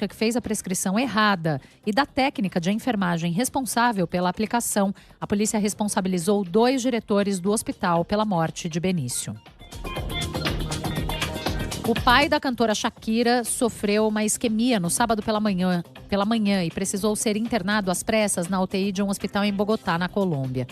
médica que fez a prescrição errada e da técnica de enfermagem responsável pela aplicação, a polícia responsabilizou 2 diretores do hospital pela morte de Benício. O pai da cantora Shakira sofreu uma isquemia no sábado pela manhã e precisou ser internado às pressas na UTI de um hospital em Bogotá, na Colômbia.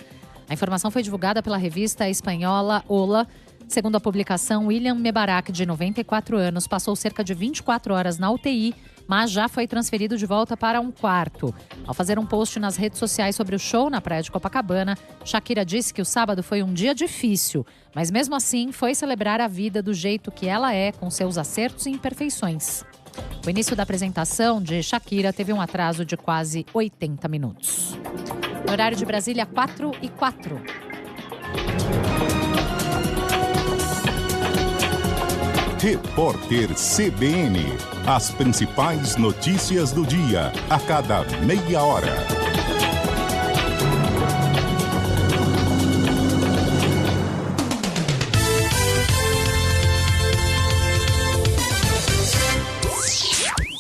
A informação foi divulgada pela revista espanhola Hola. Segundo a publicação, William Mebarak, de 94 anos, passou cerca de 24 horas na UTI, mas já foi transferido de volta para um quarto. Ao fazer um post nas redes sociais sobre o show na praia de Copacabana, Shakira disse que o sábado foi um dia difícil, mas mesmo assim foi celebrar a vida do jeito que ela é, com seus acertos e imperfeições. O início da apresentação de Shakira teve um atraso de quase 80 minutos. No horário de Brasília, 4h04. Repórter CBN. As principais notícias do dia, a cada meia hora.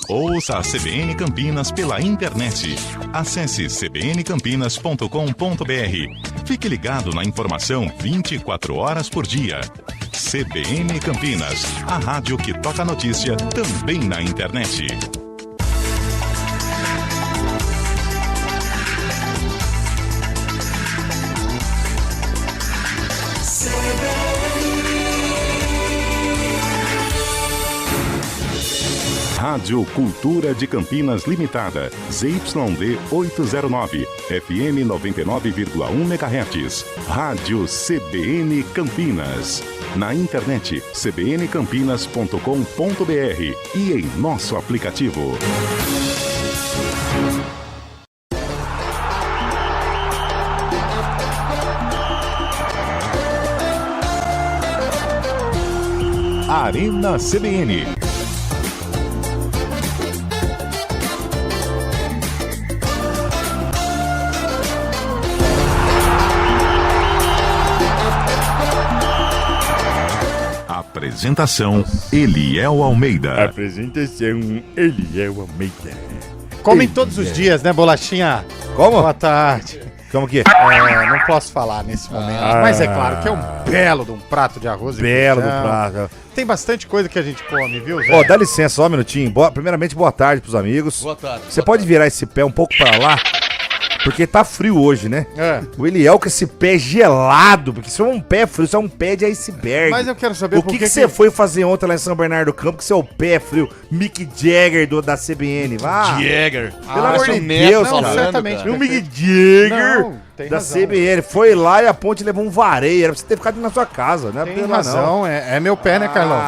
Ouça a CBN Campinas pela internet. Acesse cbncampinas.com.br. Fique ligado na informação 24 horas por dia. CBN Campinas, a rádio que toca notícia também na internet. Rádio Cultura de Campinas Limitada, ZYD 809, FM 99,1 MHz. Rádio CBN Campinas. Na internet cbncampinas.com.br e em nosso aplicativo. Arena CBN. Apresentação, Eliel Almeida. Apresentação, Eliel Almeida. Comem todos os dias, né, bolachinha? Como? Boa tarde. Como que é? Não posso falar nesse momento, mas é claro que é um belo de um prato de arroz e Belo do feijão. prato. Tem bastante coisa que a gente come, viu, Zé? Ó, dá licença só um minutinho. Primeiramente, boa tarde pros amigos. Boa tarde. Você pode virar esse pé um pouco pra lá? Porque tá frio hoje, né? É. O Eliel com esse pé gelado, porque isso é um pé frio, isso é um pé de iceberg. Mas eu quero saber o por que você foi fazer ontem lá em São Bernardo do Campo, que seu pé é frio? Mick Jagger da CBN, vá. Jagger. Pelo amor de Deus, não, cara. certamente. O Mick Jagger Não, tem da razão. CBN. Foi lá e a ponte levou um vareio. Era pra você ter ficado na sua casa, né? Tem razão, é meu pé, né, Carlão?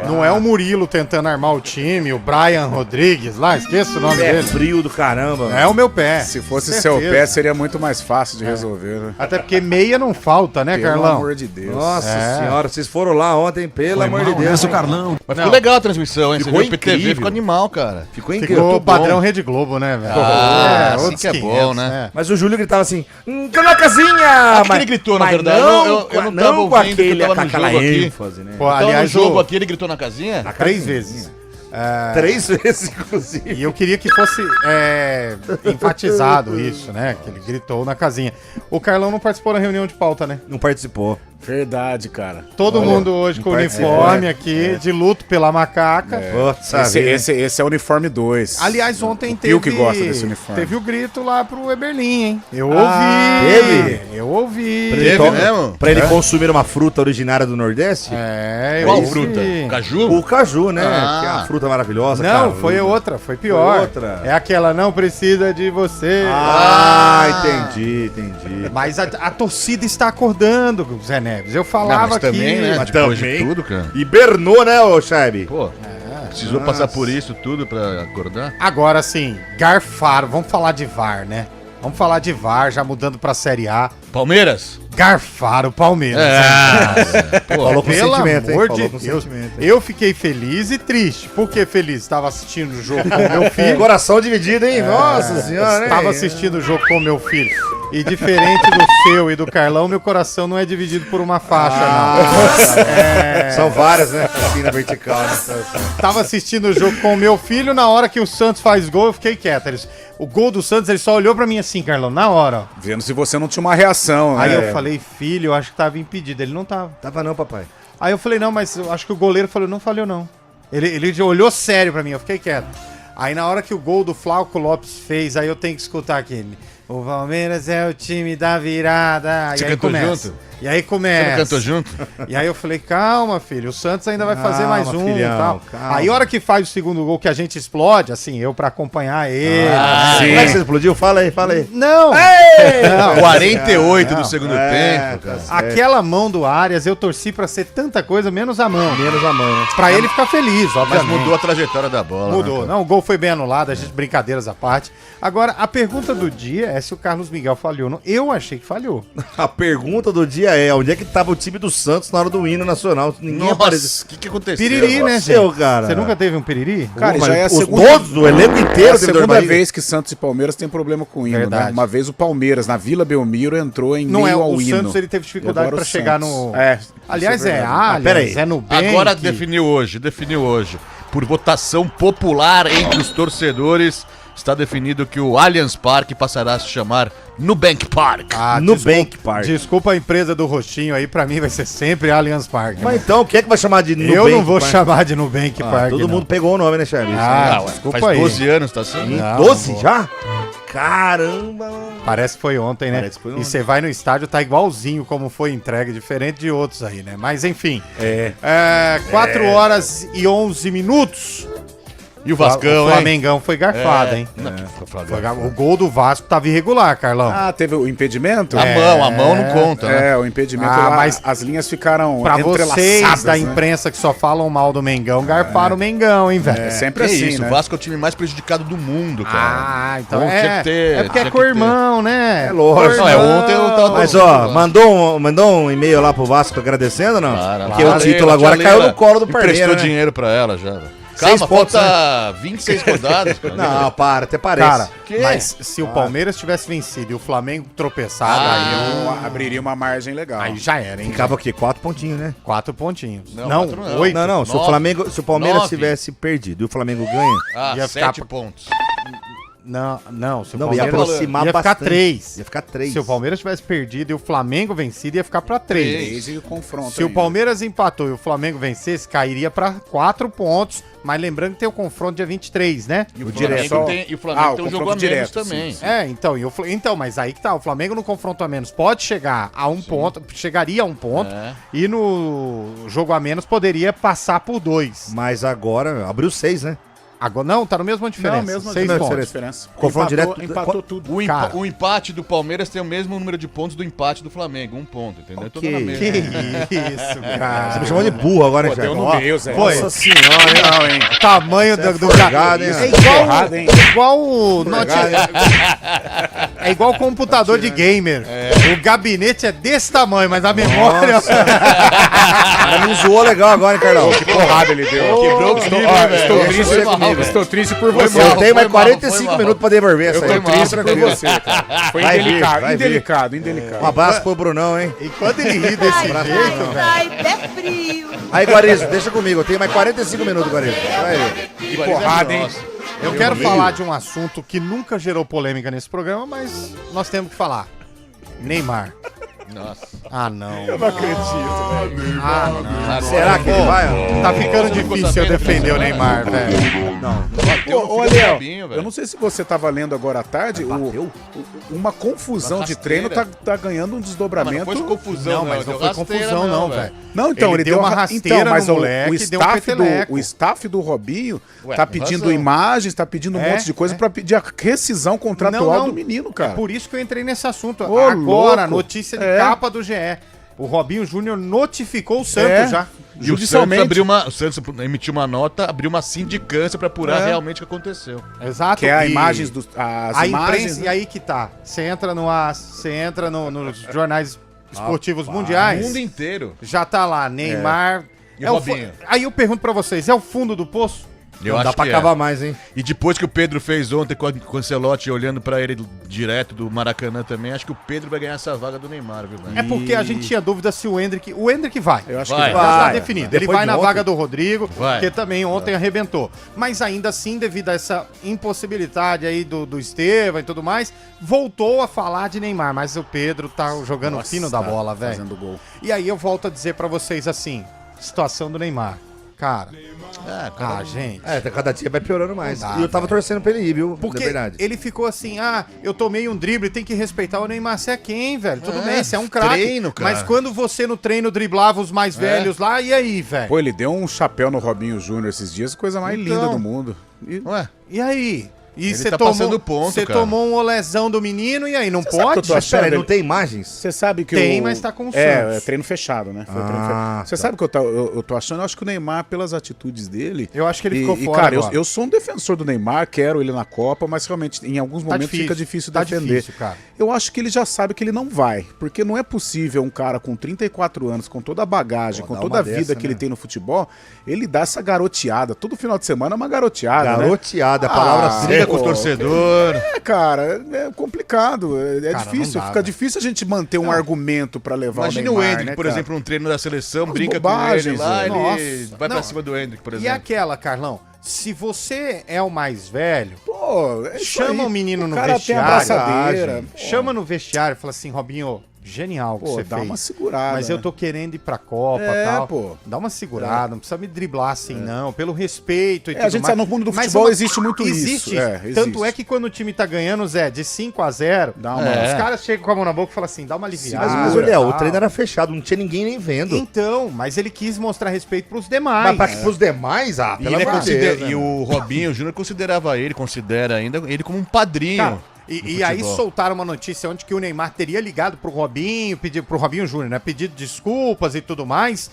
Não é o Murilo tentando armar o time, o Brian Rodrigues lá, esqueça o nome É dele. frio do caramba. É o meu pé. Se fosse certeza. seu pé, seria muito mais fácil de resolver, né? Até porque meia não falta, né, Pelo Carlão? amor de Deus. Nossa É. senhora, vocês foram lá ontem, pelo amor de Deus. o Carlão. Mas Não. ficou legal a transmissão, hein? Ficou Você viu o PTV, incrível. ficou animal, cara. Ficou incrível. Ficou Muito padrão bom. Rede Globo, né, velho? Assim outros que é 500, bom, né? Mas o Júlio gritava assim, na casinha! que ele gritou, na mas verdade? Não, Eu não tava não com ouvindo, porque aquele, eu tava com no aquela jogo aqui. ênfase, né? Pô, Então, aliás, no jogo o- aqui, ele gritou na casinha? 3 vezes. 3 vezes, inclusive. E eu queria que fosse enfatizado isso, né? Que ele gritou na casinha. O Carlão não participou da reunião de pauta, né? Não participou. Verdade, cara. Todo Olha, mundo hoje com participou, uniforme né? aqui, de luto pela macaca. Nossa, Esse é o uniforme 2. Aliás, ontem O Pio teve... que gosta desse uniforme. Teve o grito lá pro Eberlin, hein? Eu ouvi. teve? Eu ouvi. Teve mesmo? Pra ele consumir uma fruta originária do Nordeste? É, eu Qual ouvi. fruta? Caju? O caju, né? Ah. Que é uma fruta maravilhosa. Não, cara. foi outra, foi pior. Foi outra. É aquela, não precisa de você. Entendi. Mas a torcida está acordando, Zé Neves. Eu Não, falava mas também, aqui. né? Mas Depois também. de tudo, cara. Hibernou, né, ô Chaibe? Pô, precisou passar por isso tudo pra acordar? Agora sim, garfaram. Vamos falar de VAR, né? Vamos falar de VAR, já mudando pra Série A. Palmeiras? Garfaram o Palmeiras. Falou com Pelo sentimento, hein? amor Falou de com Deus. sentimento. Eu fiquei feliz e triste. Por que feliz? Estava assistindo o jogo com o meu filho. Coração dividido, hein? Nossa senhora, hein? Estava assistindo o jogo com o meu filho. E diferente do seu e do Carlão, meu coração não é dividido por uma faixa, não. São várias, né? Assim na vertical, né? Tava assistindo o jogo com o meu filho, na hora que o Santos faz gol, eu fiquei quieto. O gol do Santos, ele só olhou pra mim assim, Carlão, na hora. Ó. Vendo se você não tinha uma reação, né? Aí eu falei, filho, eu acho que tava impedido. Ele não tava. Tava não, papai. Aí eu falei, não, mas eu acho que o goleiro falou, não falhou não. Ele já olhou sério pra mim, eu fiquei quieto. Aí na hora que o gol do Flávio Lopes fez, aí eu tenho que escutar aquele. O Palmeiras é o time da virada. Você e aí cantou começa. junto? E aí começa. Você não cantou junto? E aí eu falei, calma, filho, o Santos ainda vai fazer mais um filhão, e tal. calma. Aí a hora que faz o segundo gol, que a gente explode, assim, eu pra acompanhar ele. Como é que você explodiu? Fala aí, fala aí. Não! 48 do segundo tempo, cara. Aquela mão do Arias, eu torci pra ser tanta coisa, menos a mão. Menos a mão, né? Pra ele ficar feliz, Mas obviamente. mudou a trajetória da bola. Mudou. Né, Não, o gol foi bem anulado, a gente, brincadeiras à parte. Agora, a pergunta do dia é se o Carlos Miguel falhou. Não, eu achei que falhou. A pergunta do dia é: onde é que tava o time do Santos na hora do hino nacional? Ninguém apareceu. Nossa, o que aconteceu? Piriri, né, Seu, gente? cara. Você nunca teve um piriri? Cara, Mas já é a os segunda, todos, o elenco é inteiro a teve dor de segunda barriga. vez que Santos e Palmeiras tem problema com o hino, Verdade. né? Uma vez o Palmeiras, na Vila Belmiro, entrou em Não é, meio ao o hino. Santos ele teve dificuldade E agora pra o chegar Santos. no... É. Aliás, isso é é verdade. peraí. Allianz, é Nubank. Agora definiu hoje. Por votação popular entre os torcedores, está definido que o Allianz Parque passará a se chamar Nubank Park. Nubank Park. Desculpa a empresa do Rostinho aí, pra mim vai ser sempre Allianz Parque. Mas então, quem é que vai chamar de Nubank? Eu não vou Park? chamar de Nubank Park. Todo não. mundo pegou o nome, né, Charles? Ah, Ué, desculpa faz aí. 12 anos, tá assim? Não, 12 não vou. já? Caramba! Parece que foi ontem, né? Parece que foi E ontem. você vai no estádio, tá igualzinho como foi entregue, diferente de outros aí, né? Mas enfim. 4 horas e 11 minutos. E o Vascão, O hein? Flamengão foi garfado, hein? Não, Foi o gol do Vasco tava irregular, Carlão. Ah, teve o impedimento? A mão não conta, né? É, o impedimento Ah, lá, mas as linhas ficaram Pra vocês entrelaçadas, da né? imprensa que só falam mal do Mengão, garfaram o Mengão, hein, velho? É sempre Que assim, isso, né? o Vasco é o time mais prejudicado do mundo, cara. Ah, então Bom, tinha que ter, é porque é tinha que co-irmão, né? É lógico. Não, é ontem eu tava Mas torcendo ó, pro mandou um e-mail lá pro Vasco agradecendo ou não? Porque Claro, o título a agora tia caiu Leila no colo do Parmeira, emprestou né? dinheiro pra ela já, velho. 6 Calma, pontos, falta 26 rodadas. cara. Não, para, até parece. Cara, Que? mas se o Palmeiras tivesse vencido e o Flamengo tropeçado, Abriria uma margem legal. aí já era, hein? Ficava o quê? 4 pontinhos, né? 4 pontinhos. Não, Não, quatro não. 8. Não, se o Nove. Flamengo, se o Palmeiras 9. tivesse perdido e o Flamengo ganha, Ah, Ia 7 ficar- pontos. Não, se o não, ia Palmeiras aproximar ia ficar bastante. 3. Ia ficar 3. Se o Palmeiras tivesse perdido e o Flamengo vencido, ia ficar pra 3. Desde o confronto. Se o ainda. Palmeiras empatou e o Flamengo vencesse, cairia pra 4 pontos. Mas lembrando que tem o confronto dia 23, né? E o direto. Flamengo tem, e o Flamengo Ah, o tem um jogo a confronto menos direto, também. sim. Então, então, mas aí que tá. O Flamengo no confronto a menos pode chegar a um ponto, chegaria a um ponto. É. E no jogo a menos poderia passar por 2. Mas agora abriu 6, né? Agora não, tá na mesma diferença. Não, mesmo 6 mesma pontos. diferença. Confronto Empatou- direto- Empatou tudo. Cara. O empate do Palmeiras tem o mesmo número de pontos do empate do Flamengo, 1 ponto, entendeu? É tudo Ok. na mesma. Que isso, cara. Você me chamou de burro agora, hein, Pô, deu Thiago? no Ó, meio, Zé. Foi. Nossa senhora, hein? Não, hein? Tamanho do folgado, hein? É igual, Porrada, hein? igual o é igual computador de gamer. O gabinete é desse tamanho, mas a memória O cara me zoou legal agora, hein, Carlão? Que porrada ele deu. Quebrou o clima, Ó, velho. estou Foi triste, mal, velho. estou triste por Foi você. mal. Eu tenho mais foi mal, 45 foi minutos pra devolver essa Eu aí. tô triste por você, cara. Foi Vai vir, indelicado, vai vir. indelicado, indelicado. Um abraço pro Brunão, hein? E quando ele ri desse jeito, velho. Ai, pé frio. Aí, Guarizo, deixa comigo. Eu tenho mais 45 minutos, Guarizo. Vai ver. Que porrada, hein? Nossa. Eu quero falar de um assunto que nunca gerou polêmica nesse programa, mas nós temos que falar. Neymar. Nossa. Ah, não. Eu não acredito, velho. Ah, não. Será que ele vai? Ó? Tá ficando difícil eu defender o Neymar, velho. Bateu no Ô, filho do Léo, Fabinho, velho. eu não sei se você tava lendo agora à tarde, uma confusão Uma de treino rasteira. tá ganhando um Mas desdobramento. não foi confusão, Não, mas deu não foi rasteira, confusão, não, velho. Não, então, ele, deu uma rasteira então, mas no o moleque e deu um staff peteleco. o staff do Robinho Ué, tá com pedindo razão. imagens, tá pedindo um É, monte de coisa pra pedir a rescisão contratual Não, não. do menino, cara. É por isso que eu entrei nesse assunto. Ô, Agora, louco. notícia de É. capa do GE. O Robinho Júnior notificou o Santos É. já. E o Santos, Judicialmente. o Santos emitiu uma nota, abriu uma sindicância pra apurar É. realmente o que aconteceu. Exato. Que é e as a imagens, imprensa, né? e aí que tá. Você entra no AS, você entra nos jornais esportivos O mundiais. mundo inteiro. Já tá lá, Neymar. E o Robinho? Aí eu pergunto pra vocês, é o fundo do poço? Eu Não acho dá pra que cavar mais, hein? E depois que o Pedro fez ontem com o Ancelotti olhando pra ele direto do Maracanã também, acho que o Pedro vai ganhar essa vaga do Neymar, viu, velho? É porque a gente tinha dúvida se o Endrick... O Endrick vai. Eu acho Vai. que Já vai. está definido. Ele Depois vai de na ontem. vaga do Rodrigo, Vai. que também ontem arrebentou. Mas ainda assim, devido a essa impossibilidade aí do Estevam e tudo mais, voltou a falar de Neymar. Mas o Pedro tá jogando Nossa, fino da tá bola, velho. fazendo gol. E aí eu volto a dizer pra vocês assim, situação do Neymar. Cara, gente. Cada dia vai piorando mais. Não dá, E eu tava torcendo pra ele ir, viu? Porque Na verdade. ele ficou assim, eu tomei um drible, tem que respeitar o Neymar. Você é quem, velho? Tudo bem, você é um craque. treino, cara. Mas quando você no treino driblava os mais velhos lá, e aí, velho? Pô, ele deu um chapéu no Robinho Júnior esses dias, coisa mais Então. linda do mundo. E- Ué, E aí? E Ele você tá tomou, passando ponto, você cara. tomou um olezão do menino e aí não sabe que pode? eu tô Mas pera, achando não ele- tem imagens? Você sabe que Tem, mas tá com o Santos. É treino fechado, né? Foi treino fechado. Você tá. sabe o que eu tô achando? Eu acho que o Neymar, pelas atitudes dele... Eu acho que ele ficou e, fora cara, agora. eu sou um defensor do Neymar, quero ele na Copa, mas realmente em alguns momentos difícil, fica difícil tá defender. difícil, cara. Eu acho que ele já sabe que ele não vai, porque não é possível um cara com 34 anos, com toda a bagagem, com dá toda uma a vida dessa, que ele né? tem no futebol, ele dá essa garoteada. Todo final de semana é uma garoteada, né? Garoteada, a palavra Ah, briga certa. com o torcedor. É, cara, é complicado. É Cara, difícil. não dá, Fica velho. difícil a gente manter um argumento pra levar Imagina o o Neymar, Endrick, né, por cara? exemplo, um treino da seleção, Umas brinca com ele bobagens, lá, velho. ele Nossa. vai pra Não. cima do Endrick, por E exemplo. aquela, Carlão, se você é o mais velho, Pô, é isso chama aí. o menino no cara vestiário. tem abraçadeira. chama no vestiário e fala assim, Robinho, genial o que Pô, você dá fez. uma segurada, Mas eu né? tô querendo ir pra Copa e É, tal. pô. Dá uma segurada, não precisa me driblar assim, não. Pelo respeito e tudo a gente mais. sabe, no mundo do Mas futebol existe muito existe. isso. É, Tanto existe. é que quando o time tá ganhando, Zé, de 5-0, Dá uma- os caras chegam com a mão na boca e falam assim, dá uma aliviada. Mas, e Léo, o tal. treino era fechado, não tinha ninguém nem vendo. Então, mas ele quis mostrar respeito pros demais. Mas pros demais, E, pelo ele amor de Deus, né, e o Robinho Júnior considera ainda ele como um padrinho. Cara, no e aí futebol. soltaram uma notícia onde que o Neymar teria ligado pro Robinho, pro Robinho Júnior, né? Pedido desculpas e tudo mais.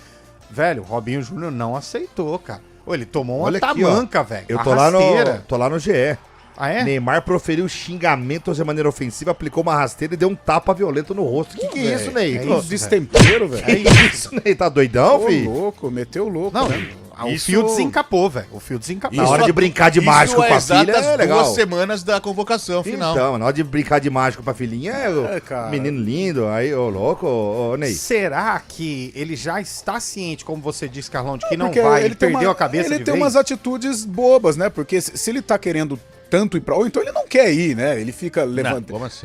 Velho, o Robinho Júnior não aceitou, cara. Ô, ele tomou uma Olha aqui, ó. tamanca, velho. Eu uma tô lá, rasteira. tô lá no GE. Ah, é? Neymar proferiu xingamentos de maneira ofensiva, aplicou uma rasteira e deu um tapa violento no rosto. Que é isso, Ney? É Que isso, destempero, velho. é isso, Ney? Tá doidão, Ô, filho? louco, meteu o louco, Não, né? o Isso- fio desencapou, velho. O fio desencapou. Na hora de brincar de Isso mágico é com a filha, exatas é legal. 2 semanas da convocação final. Então, na hora de brincar de mágico pra filhinha, É, cara. menino lindo, aí, ô louco, ô Ney. Será que ele já está ciente, como você disse, Carlão, de que não Porque vai, ele tem perdeu a cabeça Ele de tem vez? umas atitudes bobas, né? Porque se ele tá querendo tanto ir pra... Ou então ele não quer ir, né? Ele fica levantando... como assim?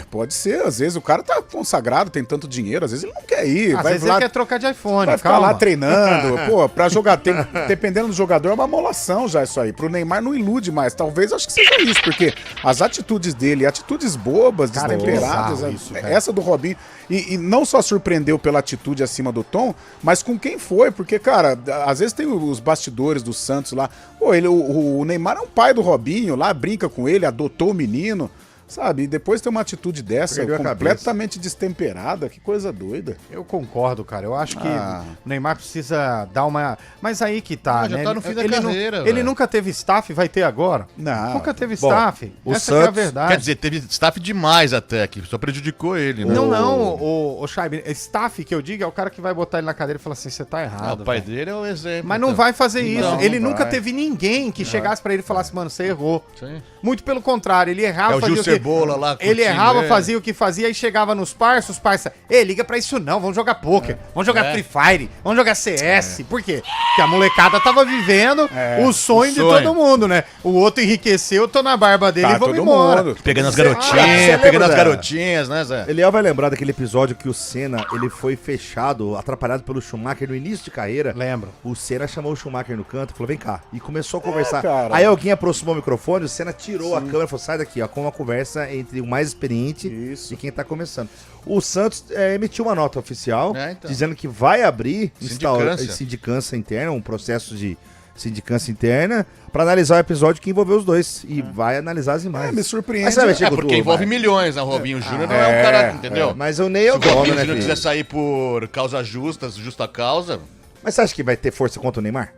Pode ser. Às vezes o cara tá consagrado, tem tanto dinheiro. Às vezes ele não quer ir. Às vai vezes lá, ele quer trocar de iPhone, vai ficar calma. lá treinando. Pô, pra jogar... dependendo do jogador, é uma molação já isso aí. Pro Neymar não ilude mais. Talvez, acho que seja isso. Porque as atitudes dele, atitudes bobas, Cara, é destemperadas... bizarro isso, velho. essa do Robinho... E não só surpreendeu pela atitude acima do tom, mas com quem foi. Porque, cara, às vezes tem os bastidores do Santos lá. Pô, o Neymar é um pai do Robinho lá, brinca com ele, adotou o menino. Sabe? E depois tem uma atitude dessa, Perdeu a completamente destemperada. Que coisa doida. Eu concordo, cara. Eu acho que Ah. o Neymar precisa dar uma... Mas aí que tá, Já né? tá no fim da Ele carreira, Ele velho. nunca teve staff, vai ter agora? Não. Nunca teve Bom, staff. o Essa que é a Santos- verdade. Quer dizer, teve staff demais até, que só prejudicou ele, né? Não, o Scheibe, staff que eu digo é o cara que vai botar ele na cadeira e falar assim, você tá Ah, errado. o pai velho. dele é o exemplo. Mas não então. vai fazer isso. Não, Ele não nunca vai. teve ninguém que chegasse pra ele e falasse, mano, você errou. Sim. Muito pelo contrário, ele errava, É o Gil fazia Cebola lá com o Ele time, errava, é. fazia o que fazia, aí chegava nos parça, os parça, ei, liga pra isso não, vamos jogar poker, vamos jogar É. Free Fire, vamos jogar CS. Por quê? Porque a molecada tava vivendo o sonho o de sonho. todo mundo, né? O outro enriqueceu, eu tô na barba dele Tá e vamos todo embora. mundo. Pegando as Você garotinhas, lembra pegando as da- garotinhas, né, Zé? Eliel vai lembrar daquele episódio que o Senna, ele foi fechado, atrapalhado pelo Schumacher no início de carreira. Lembro. O Senna chamou o Schumacher no canto e falou, vem cá. E começou a conversar. cara. Aí alguém aproximou o microfone, o Senna tirou a câmera e falou, sai daqui, ó, com uma conversa entre o mais experiente Isso. e quem tá começando. O Santos emitiu uma nota oficial, É, então. dizendo que vai abrir Sindicância. sindicância interna, um processo de sindicância interna, pra analisar o episódio que envolveu os dois. E vai analisar as imagens. me surpreende. Mas sabe, É, chega o porque Du, envolve vai. milhões, né? O Robinho Júnior não é um cara, entendeu? Mas o Ney é Se o o dono, Robinho né, Júnior filho? quiser sair por causas justas, justa causa, Mas você acha que vai ter força contra o Neymar?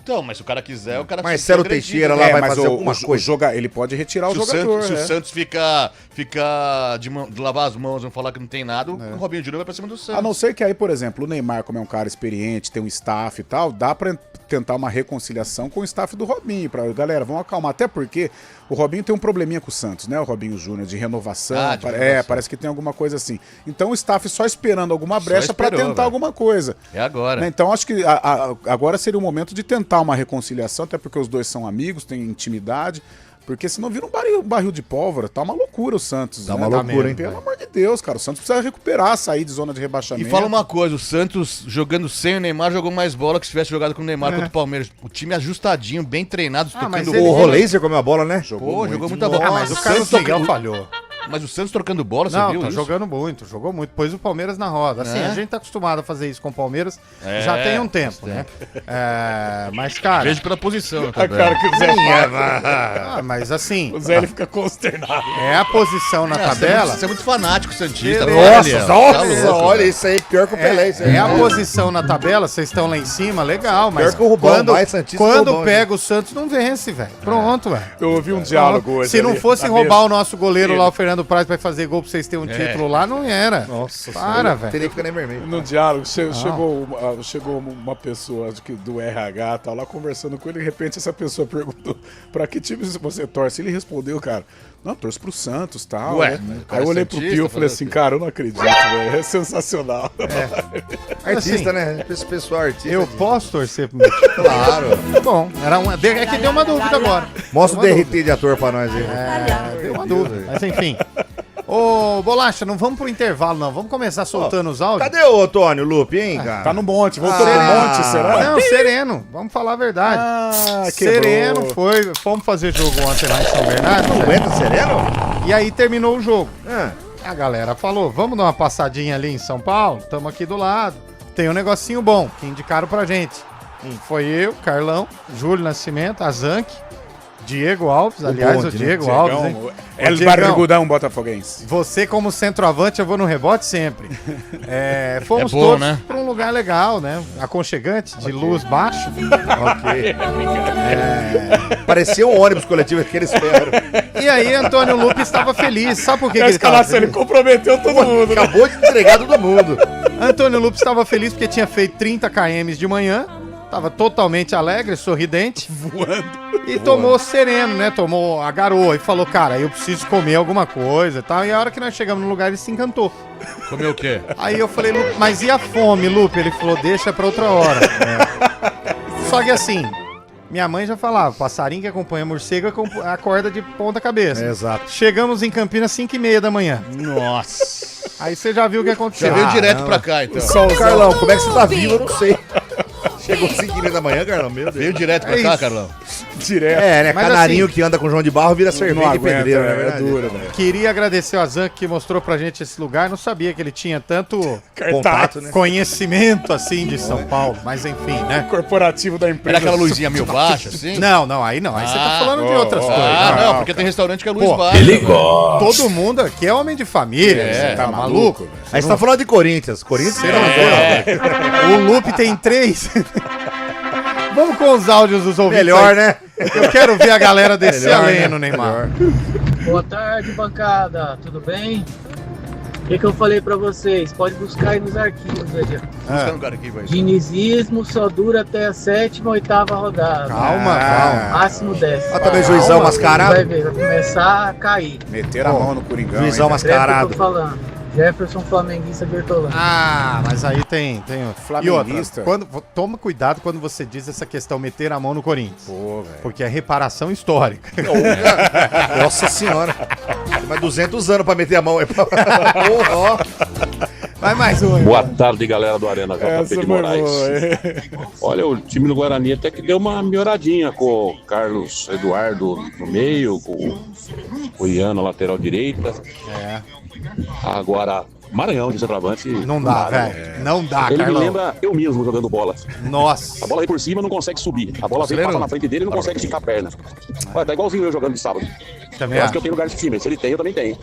Então, mas se o cara quiser, o cara Marcelo fica agredido, Teixeira né? lá vai mas fazer alguma coisa. ele pode retirar o Se jogador. se o Santos fica de lavar as mãos, vamos falar que não tem nada, o Robinho Júnior vai pra cima do Santos. A não ser que aí, por exemplo, o Neymar, como é um cara experiente, tem um staff e tal, dá pra tentar uma reconciliação com o staff do Robinho. Galera, vamos acalmar. Até porque o Robinho tem um probleminha com o Santos, né? O Robinho Júnior, de renovação. Parece que tem alguma coisa assim. Então o staff só esperando alguma brecha pra tentar alguma coisa. É agora. Né? Então acho que agora seria o momento de tentar uma reconciliação, até porque os dois são amigos, têm intimidade. Porque senão vira um barril de pólvora. Tá uma loucura o Santos. Tá uma loucura, hein? Pelo amor de Deus, cara. O Santos precisa recuperar, sair de zona de E rebaixamento. fala uma coisa, o Santos jogando sem o Neymar jogou mais bola que se tivesse jogado com o Neymar contra o Palmeiras. O time ajustadinho, bem treinado, tocando ele- O bola. Rolaser comeu a bola, né? Jogou muita bola. Mas o Carlos Miguel falhou. Mas o Santos trocando bola, você Não, viu tá isso? jogou muito. Pôs o Palmeiras na roda. Assim, a gente tá acostumado a fazer isso com o Palmeiras já tem um tempo, né? Mas, cara... Vejo pela posição na A tabela. cara que o Zé fala. mas assim, O Zé ele fica consternado. é a posição na tabela... Você é muito fanático, Santista. Beleza. Olha, isso aí pior que o Pelé. Isso aí. É a posição na tabela, vocês estão lá em cima, legal, mas Pior que o Rubão, quando, vai, Santista, quando Rubão, pega o Santos, não vence, velho. Pronto, velho. Eu ouvi um diálogo hoje. Se não ali, fosse na roubar mesa. o nosso goleiro lá, o Fernando Praz, pra fazer gol pra vocês terem um título lá, não era. Nossa, Para, velho. Teria que ficar nem vermelho. No diálogo, chegou uma pessoa acho que do RH e tal, lá conversando com ele, de repente essa pessoa perguntou pra que time você torce? Ele respondeu, cara, não, torço pro Santos e tal. Ué, né? o cara Aí eu é olhei pro santista, Pio e falei falou assim, assim. cara, eu não acredito, velho. É sensacional. Artista, né? Esse pessoal artista. Eu posso torcer pro meu time? Claro. Bom, é que deu uma dúvida agora. Mostra o Deu uma DRT de ator pra nós aí. Deu uma dúvida. Mas enfim. Ô, Bolacha, não vamos pro intervalo, não. Vamos começar soltando os áudios? Cadê o Antônio Lupe, hein, cara? Tá no monte, voltou pro monte, será? Não, sereno. Vamos falar a verdade. Sereno quebrou. fomos fazer jogo ontem lá em São Bernardo. Não aguenta, sereno? E aí terminou o jogo. Ah, A galera falou, vamos dar uma passadinha ali em São Paulo? Estamos aqui do lado. Tem um negocinho bom que indicaram pra gente. Foi eu, Carlão, Júlio Nascimento, Azanque, Diego Alves, aliás, bonde, o né? Diego Alves, hein? El Diegão. Barrigudão botafoguense. Você como centroavante, eu vou no rebote sempre. Fomos É bom, todos né? pra um lugar legal, né? Aconchegante, de luz baixa. ok. Parecia um ônibus coletivo aqueles ferros. E aí, Antônio Lupe estava feliz. Sabe por que ele estava Escalação, ele feliz? comprometeu todo mundo. né? Acabou de entregar todo mundo. Antônio Lupe estava feliz porque tinha feito 30 km de manhã. Tava totalmente alegre, sorridente. E tomou sereno, né? Tomou a garoa e falou, cara, eu preciso comer alguma coisa e tal. E a hora que nós chegamos no lugar, ele se encantou. Comeu o quê? Aí eu falei, Lupe, mas e a fome, Lupe? Ele falou, deixa pra outra hora. Só que assim, minha mãe já falava, passarinho que acompanha morcego acorda de ponta cabeça. Exato. Chegamos em Campinas 5h30 da manhã. Nossa. Aí você já viu o que aconteceu. Já veio direto pra cá, então. Carlão, como é que você tá vivo? Eu não sei. Chegou 5h30 da manhã, Carlão, meu Deus. Veio direto pra É cá, isso. Carlão. Direto. É, né? Mas Canarinho assim, que anda com João de Barro vira cerveja e aguenta, pedreiro, né? é Verdade? duro, velho. Queria agradecer o Azan que mostrou pra gente esse lugar. Não sabia que ele tinha tanto Contato, né? conhecimento assim de São Paulo. Mas enfim, né? Corporativo da Era empresa. aquela luzinha meio baixa, assim? Não, aí não. Aí você tá falando de outras coisas. Ah, né? não, porque tem restaurante que é luz Pô, baixa. Todo mundo aqui é homem de família. você tá maluco? velho. Aí você tá falando de Corinthians. Corinthians O Lupe tem 3. Vamos com os áudios dos ouvintes. melhor, aí. né? Eu quero ver a galera descer a lenha no Neymar. Boa tarde, bancada. Tudo bem? O que eu falei pra vocês? Pode buscar aí nos arquivos aí. Buscando um cara aqui, vai. Dinizismo só dura até a 7ª, 8ª rodada. Calma. Máximo 10. Ó, também juizão mascarado. Vai ver, vai começar a cair. Meteram a mão no Coringão. Juizão hein, velho? É o que eu mascarado. tô falando. Jefferson Flamenguista Bertolano. Ah, mas aí tem. E outra, Flamenguista. toma cuidado quando você diz essa questão meter a mão no Corinthians. Pô, velho. Porque é reparação histórica. Nossa senhora. Tem mais 200 anos pra meter a mão aí. Porra, ó. Vai mais um. Boa tarde, galera do Arena JP Essa de foi Moraes. boa, hein? Olha, o time do Guarani até que deu uma melhoradinha com o Carlos Eduardo no meio, com o Ian na lateral direita. É. Agora, Maranhão de centroavante. Não dá, velho. Não dá, Ele me Carlão. lembra eu mesmo jogando bola. Nossa. A bola vem por cima, não consegue subir. A bola vem, passa na frente dele e não consegue esticar a perna. Olha, tá igualzinho eu jogando de sábado. Também Eu acho acho. que eu tenho lugar de time. Se ele tem, eu também tenho.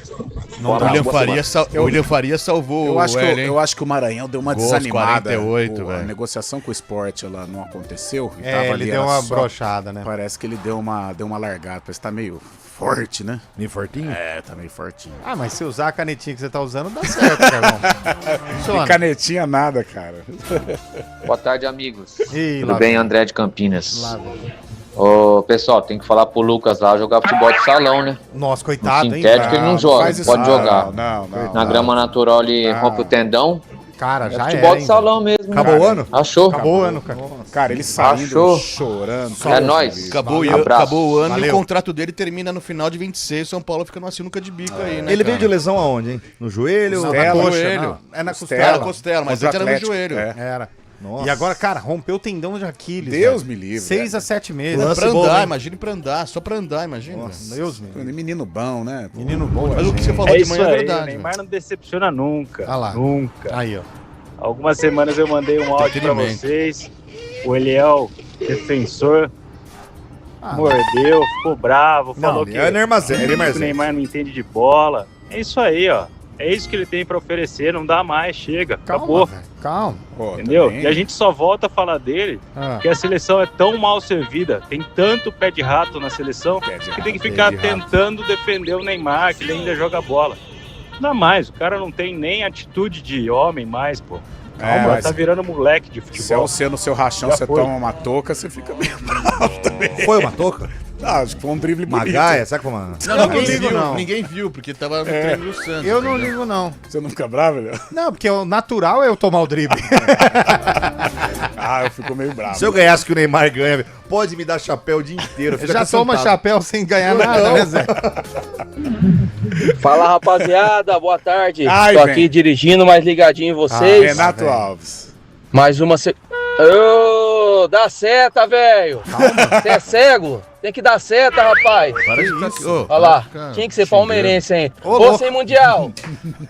Não Um dá. abraço, William boa Faria, semana. William Faria salvou Eu acho, o L, hein? eu acho que o Maranhão deu uma Gol aos desanimada. 48, A velho. negociação com o Sport ela não aconteceu. E É, ele ali, deu era uma só- brochada, né? Parece que ele deu uma largada. Parece que tá meio forte, né? Meio fortinho? É, tá meio fortinho. Ah, mas se usar a canetinha que você tá usando, dá certo, Carlão. Tem Funciona. canetinha nada, cara. Boa tarde, amigos. Ih, Tudo lá bem, vem. André de Campinas? Lá vem. Ô, pessoal, tem que falar pro Lucas lá jogar futebol de salão, né? Nossa, No coitado, hein? sintético ele não joga, faz isso pode não, jogar. Não. Na grama natural ele rompe o tendão. Cara, É já futebol era, de hein? salão mesmo. Acabou o ano? Achou? Acabou o ano, cara. Cara, ele saindo Achou? chorando. É nóis. Acabou, Valeu. Abraço. acabou o ano e Valeu. o contrato dele termina no final de 26. São Paulo fica numa sinuca de bico aí, né? Ele cara? veio de lesão aonde, hein? No joelho? Não, Costela, na coxa, joelho. não. É na Costela. Era costela. costela, mas Contra antes era no Atlético, joelho. é. Era. Nossa. E agora, cara, rompeu o tendão de Aquiles. Deus velho. me livre, 6 velho. a 7 meses. Pra Lance bom, andar, hein? imagine pra andar, só pra andar, imagina. Deus me livre. Menino bom, né? Menino bom. Mas o que gente. você falou É de isso manhã é aí, o verdade. Neymar não decepciona nunca. Ah lá. Nunca. Aí, ó. Algumas semanas eu mandei um áudio pra Entretenimento. vocês. O Eliel, defensor, Ah, mordeu, ficou bravo, Não, falou que é Neymar, o Neymar não entende de bola. É isso aí, ó. É isso que ele tem pra oferecer, não dá mais, chega, calma, acabou. velho. Calma. Pô, Entendeu? também. E a gente só volta a falar dele Ah. porque a seleção é tão mal servida, tem tanto pé de rato na seleção, Pé de que tem que rato, ficar pé de rato. tentando defender o Neymar, que ele ainda joga bola. Não dá mais, o cara não tem nem atitude de homem mais, pô. Calma, mas tá virando moleque de se é futebol. você no seu rachão, Já você foi. toma uma touca, você fica meio bravo também. Foi uma touca? Ah, acho que foi um drible Uma bonito. gaia? Sabe como uma... Não, Eu não ninguém ligo, viu, não. ninguém viu, porque tava no treino do Santos. Eu não entendeu? ligo, não. Você não fica bravo, velho? Não, porque o natural é eu tomar o drible. Ah, eu fico meio bravo. Se eu ganhasse que o Neymar ganha, pode me dar chapéu o dia inteiro. fica Já até toma sentado. chapéu sem ganhar nada, né, Zé? Fala, rapaziada, boa tarde. Ai, Tô velho. aqui dirigindo, mais ligadinho em vocês. Renato velho. Alves. Mais uma... Ô, dá seta, velho. Você é cego? Tem que dar seta, rapaz. Para de ficar... Ô, Olha lá, para de ficar tinha que ser xingando. palmeirense, hein? Ô, louco. Você mundial.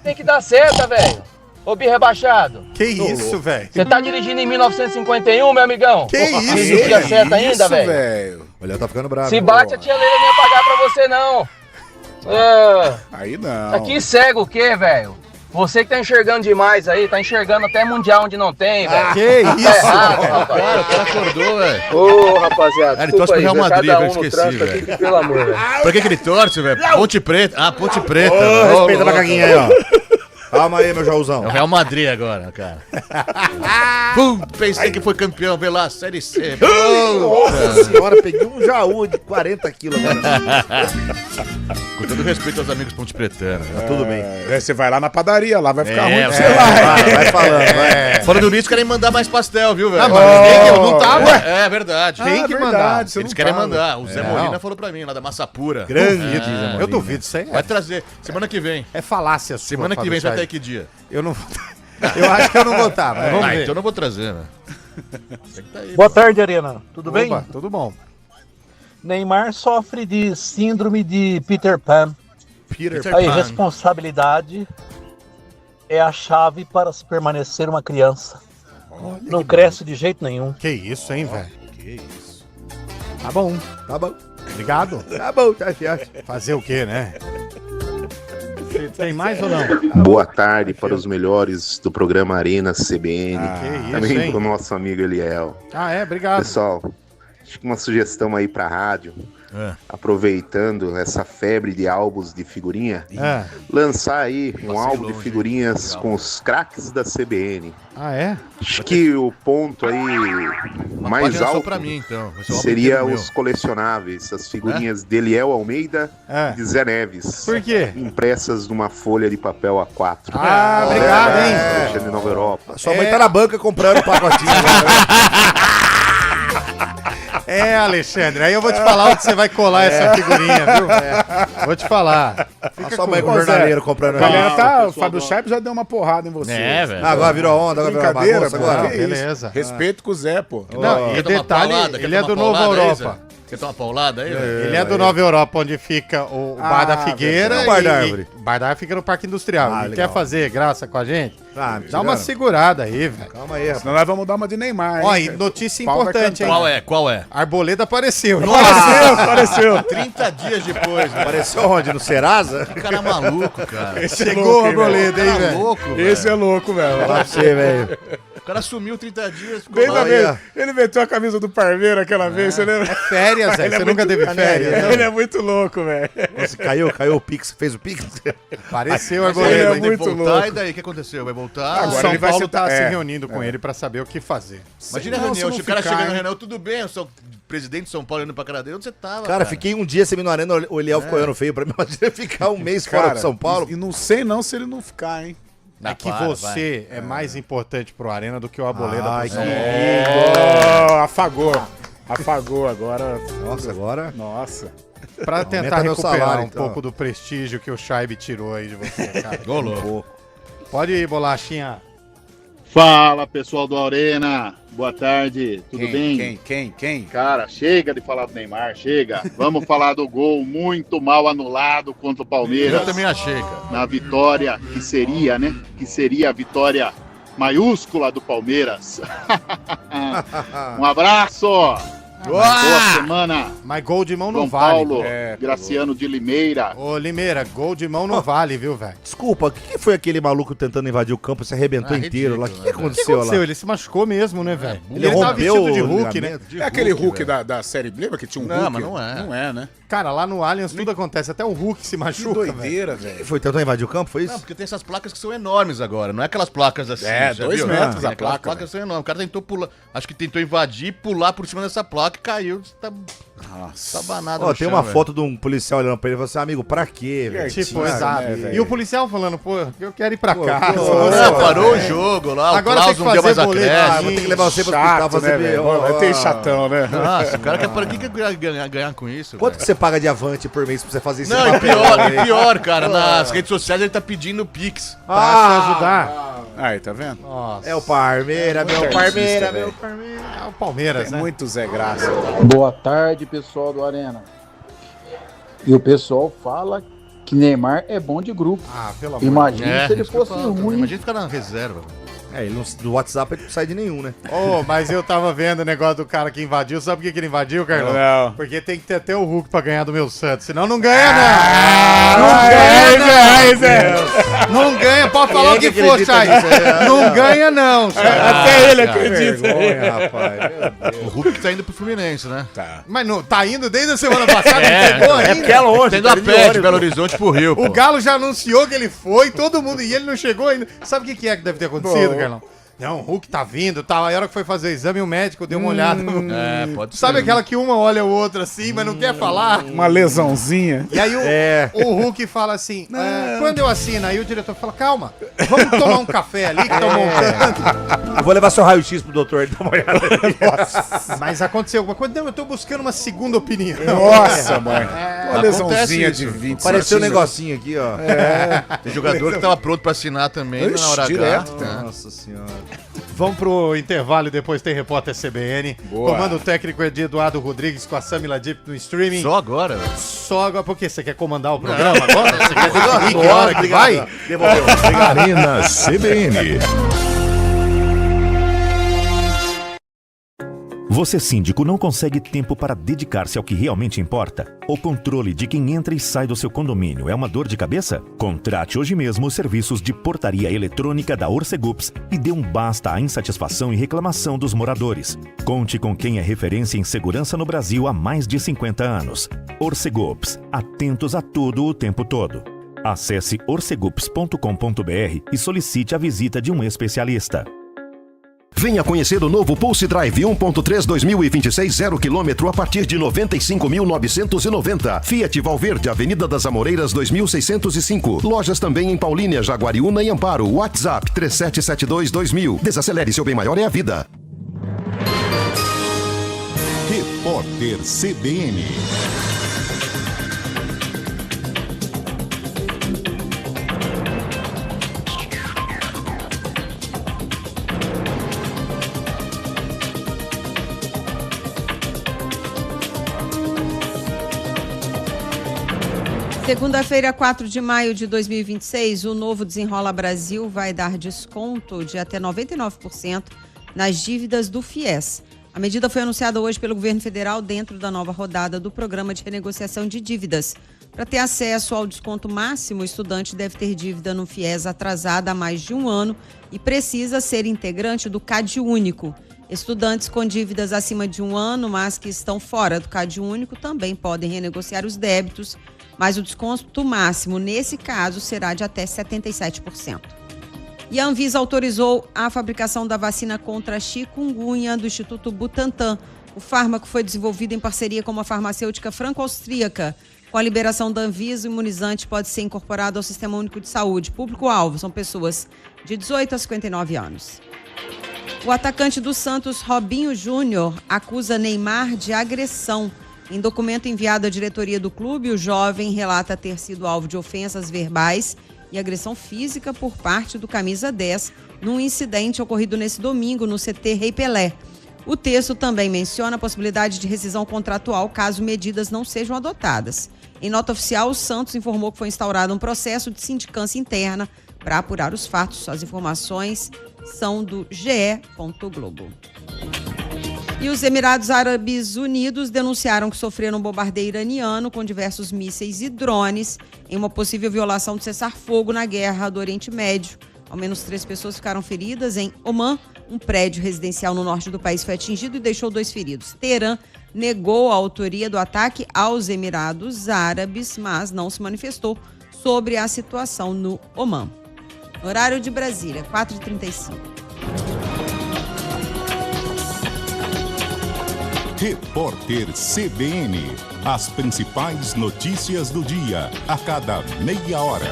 Tem que dar seta, velho. Ô, bi rebaixado. Que isso, velho? Você tá dirigindo em 1951, meu amigão? Que isso, Não existia seta ainda, velho? velho? Olha, tá ficando bravo. Se bate, a tia Leila não ia pagar pra você, não. Ah, Aí não. aqui cego o quê, velho? Você que tá enxergando demais aí, tá enxergando até mundial onde não tem, velho. Que Tá isso? errado, rapaz. Cara, o cara acordou, velho. Ô, rapaziada, Ah, ele torce pro Real velho, Madrid, cada eu um no esqueci, trânsito velho. aqui, que, pelo amor, velho. Pra que ele torce, velho? Ponte Preta. Ah, Ponte Preta. Ô, velho. respeita a louco. macaquinha aí, ó. Calma aí, meu Jauzão. É o Real Madrid agora, cara. Pum, pensei que foi campeão pela Série C. Nossa senhora, peguei um Jaú de 40 quilos agora. Com todo respeito aos amigos ponte pretanos. Tá tudo bem. É, você vai lá na padaria, lá vai ficar ruim pra você é, lá. Vai falando, vai. Falando nisso, querem mandar mais pastel, viu, velho? Ah, mas eu não tava. É verdade. Tem que mandar. você Eles não querem tava. mandar. O Zé Não. Molina falou pra mim, lá da Massa Pura. Grande É. Zé Molina. Eu duvido isso aí. Vai trazer. Semana que vem. É falácia sua. Semana que Fábio vem, você vai Sérgio. até que dia? Eu não vou. Eu acho que eu não vou estar, mas vamos ver. Então eu não vou trazer, né? Você que tá aí, Boa tarde, Arena. Tudo bem? Opa, tudo bom. Neymar sofre de síndrome de Peter Pan. Peter Aí, Pan. responsabilidade é a chave para se permanecer uma criança. Não cresce de jeito nenhum. Que isso, hein, velho? Que isso. Tá bom. Tá bom. Obrigado. Tá bom, tá certo. Fazer o quê, né? Tem mais ou não? Boa tarde para os melhores do programa Arena CBN. Que isso, Também hein? para o nosso amigo Eliel. Ah, é? Obrigado. Pessoal, acho que uma sugestão aí para a rádio, aproveitando essa febre de álbuns de figurinha, É. lançar aí um Passei álbum de longe, figurinhas com os craques da CBN. Ah, é? Acho que o ponto aí Uma mais página só alto pra mim, então. Vai ser um álbum seria inteiro meu. os colecionáveis, as figurinhas de Eliel Almeida É. e de Zé Neves. Por quê? Impressas numa folha de papel A4. Ah, obrigado, hein? Alexandre Nova Europa. Sua mãe tá na banca comprando pacotinho. É, Alexandre. Aí eu vou te falar onde você vai colar essa figurinha, viu? Vou te falar. A sua mãe com Ô, Zé, jornaleiro comprando. A galera tá. pessoal O Fábio Chaves já deu uma porrada em você. É, velho. Ah, agora virou onda, agora virou Brincadeira, bagunça pô. agora. Que isso? Beleza. Respeito com o Zé, pô. Não, e Quer tomar detalhe, paulada? Quer ele é tomar do Nova paulada aí, Europa. Quer tomar uma paulada aí? Ele é do Nova Europa, onde fica o Bar da Figueira. o Bar da Árvore. O Bar da Árvore fica no Parque Industrial. Ele legal. quer fazer graça com a gente? Dá uma segurada aí, velho. Calma aí, rapaz. Senão nós vamos dar uma de Neymar. Ó, hein, e velho? notícia Pau vai importante, hein? cantar. Qual é? Arboleda apareceu. Apareceu. 30 dias depois, né? Apareceu onde? No Serasa? O cara é maluco, cara. Chegou o Arboleda, hein, Cara velho? louco, Esse é louco, velho. Fala pra você, velho. O cara sumiu 30 dias, ficou Bem lá. da Aí, vez. ó. Ele meteu a camisa do Parmeira aquela vez, você lembra? É férias, velho. Ele é Você muito- nunca teve férias. né? Ele é muito louco, velho. Você caiu o Pix, fez o Pix? Apareceu o Mas ele Arboleda. é vai muito voltar, louco. e daí? O que aconteceu? Vai voltar? Agora São ele vai Paulo se- tá se é. reunindo com ele pra saber o que fazer. Imagina a Não, reunião, se se o não cara ficar, chega na hein? reunião, tudo bem, eu sou presidente de São Paulo indo pra cara dele, onde você tava? Cara, fiquei um dia sem ir no Arena, o Eliel ficou olhando feio pra mim, imagina ficar um mês fora Cara, de São Paulo. E não sei não se ele não ficar, hein? É que você é mais importante pro Arena do que o Arboleda Ai, pro São que Paulo. Oh, afagou agora. Nossa, agora... Nossa. Pra tentar Aumenta meu recuperar salário, um então. pouco do prestígio que o Scheibe tirou aí de você, cara. Ô, louco. Pode ir, Bolachinha. Fala, pessoal do Arena. Boa tarde, tudo bem? Quem? Cara, chega de falar do Neymar, chega. Vamos falar do gol muito mal anulado contra o Palmeiras. Eu também achei, cara. Na vitória que seria, né? Que seria a vitória maiúscula do Palmeiras. Um abraço. Boa semana. Mas gol de mão não São vale. Paulo, Graciano de Limeira. Ô, Limeira, gol de mão não vale, viu, velho? Desculpa, o que foi aquele maluco tentando invadir o campo e se arrebentou inteiro lá? O que O que aconteceu lá? aconteceu? Ele se machucou mesmo, né, velho? Ele Ele tava rompeu vestido de o Hulk, né? ligamento. É aquele Hulk velho. da série. Lembra que tinha um Não, Hulk? mas não é. Não é, né? Cara, lá no Allianz tudo acontece. Até o Hulk se Que machuca, velho. doideira, velho. Foi tentar invadir o campo, foi Não, isso? porque tem essas placas que são enormes agora, não é aquelas placas assim. É, já 2 viu? metros Tem a aquelas placa, placas são enormes. O cara tentou pular, acho que tentou invadir, pular por cima dessa placa e caiu. Tá banado Ó, no tem chão, uma velho. foto de um policial olhando pra ele e falou assim, amigo, pra quê, velho? Tipo, Cara, exato. né, velho? E o policial falando, pô, eu quero ir pra casa. pô, Você- Parou o jogo lá, o Agora tem Klaus que não deu mais fazer boletim. acréscimo. Vou ter que levar você pro hospital Chato, fazer né, velho? B.O. Vai ter chatão, né? Nossa, o cara quer para que ganhar com isso? Quanto velho? que você paga de avante por mês pra você fazer isso? Não, e pior, cara, nas redes sociais ele tá pedindo Pix. Pra se ajudar. Aí, tá vendo? Nossa. É o Parmeira, meu Parmeira, meu Palmeiras. É o Palmeiras, Tem né? muito Zé Graça. Boa tarde, pessoal do Arena. E o pessoal fala que Neymar é bom de grupo. Ah, pelo amor Imagina se ele isso que eu fosse falo, ruim. Imagina ficar na reserva. É, ele não, do WhatsApp ele não sai de nenhum, né? Ô, mas eu tava vendo o negócio do cara que invadiu. Sabe por que ele invadiu, Carlão? Não. Porque tem que ter até o Hulk pra ganhar do meu Santos. Senão não ganha, não. Não ganha, pode falar o que for, Chay. Não ganha, não, Chay. Até ele acredita. Vergonha, rapaz. O Hulk tá indo pro Fluminense, né? Mas não, tá indo desde a semana passada, não chegou ainda. porque é longe, Tá indo tá a indo de pé de ônibus. Belo Horizonte pro Rio, O pô. Galo já anunciou que ele foi, todo mundo, e ele não chegou ainda. Sabe o que é que deve ter acontecido, Bom. Carlão? Não, o Hulk tá vindo, tá. Aí a hora que foi fazer o exame, o médico deu uma olhada. É, pode Sabe ser. aquela que uma olha o outro assim, mas não quer falar? Uma lesãozinha. E aí o Hulk fala assim, quando eu assino, aí o diretor fala, calma, vamos tomar um café ali que estão montando. Eu vou levar seu raio-x pro doutor, ele dá uma olhada. Mas aconteceu alguma coisa, não, eu tô buscando uma segunda opinião. Nossa, mãe. Uma Acontece lesãozinha isso. de 20 Apareceu um centímetros. negocinho aqui, ó. Tem jogador que tava pronto pra assinar também Ixi, na hora direto, H. né? Nossa senhora. Vamos pro intervalo e depois tem repórter CBN. Boa. Comando técnico é de Eduardo Rodrigues com a Samila Deep no streaming. Só agora, velho. Só agora, por quê? Você quer comandar o programa agora? Você quer definir que Agora, hora que vai? Devolveu. Arena CBN. Você, síndico, não consegue tempo para dedicar-se ao que realmente importa? O controle de quem entra e sai do seu condomínio é uma dor de cabeça? Contrate hoje mesmo os serviços de portaria eletrônica da Orcegups e dê um basta à insatisfação e reclamação dos moradores. Conte com quem é referência em segurança no Brasil há mais de 50 anos. Orcegups, atentos a tudo o tempo todo. Acesse orcegups.com.br e solicite a visita de um especialista. Venha conhecer o novo Pulse Drive 1.3 2026 0 km a partir de 95.990. Fiat Valverde, Avenida das Amoreiras 2605. Lojas também em Paulínia, Jaguariúna e Amparo. WhatsApp 37722000. Desacelere, seu bem maior é a vida. Repórter CBN. Segunda-feira, 4 de maio de 2026, o novo Desenrola Brasil vai dar desconto de até 99% nas dívidas do FIES. A medida foi anunciada hoje pelo governo federal dentro da nova rodada do Programa de Renegociação de Dívidas. Para ter acesso ao desconto máximo, o estudante deve ter dívida no FIES atrasada há mais de um ano e precisa ser integrante do CadÚnico. Estudantes com dívidas acima de um ano, mas que estão fora do CadÚnico, também podem renegociar os débitos, mas o desconto máximo, nesse caso, será de até 77%. E a Anvisa autorizou a fabricação da vacina contra a chikungunya do Instituto Butantan. O fármaco foi desenvolvido em parceria com uma farmacêutica franco-austríaca. Com a liberação da Anvisa, o imunizante pode ser incorporado ao Sistema Único de Saúde. Público-alvo são pessoas de 18 a 59 anos. O atacante do Santos, Robinho Júnior, acusa Neymar de agressão. Em documento enviado à diretoria do clube, o jovem relata ter sido alvo de ofensas verbais e agressão física por parte do camisa 10 num incidente ocorrido nesse domingo no CT Rei Pelé. O texto também menciona a possibilidade de rescisão contratual caso medidas não sejam adotadas. Em nota oficial, o Santos informou que foi instaurado um processo de sindicância interna para apurar os fatos. As informações são do ge.globo. E os Emirados Árabes Unidos denunciaram que sofreram um bombardeio iraniano com diversos mísseis e drones em uma possível violação do cessar-fogo na guerra do Oriente Médio. Ao menos 3 pessoas ficaram feridas. Em Omã, um prédio residencial no norte do país foi atingido e deixou 2 feridos. Teherã negou a autoria do ataque aos Emirados Árabes, mas não se manifestou sobre a situação no Omã. Horário de Brasília, 4h35. Repórter CBN. As principais notícias do dia, a cada meia hora.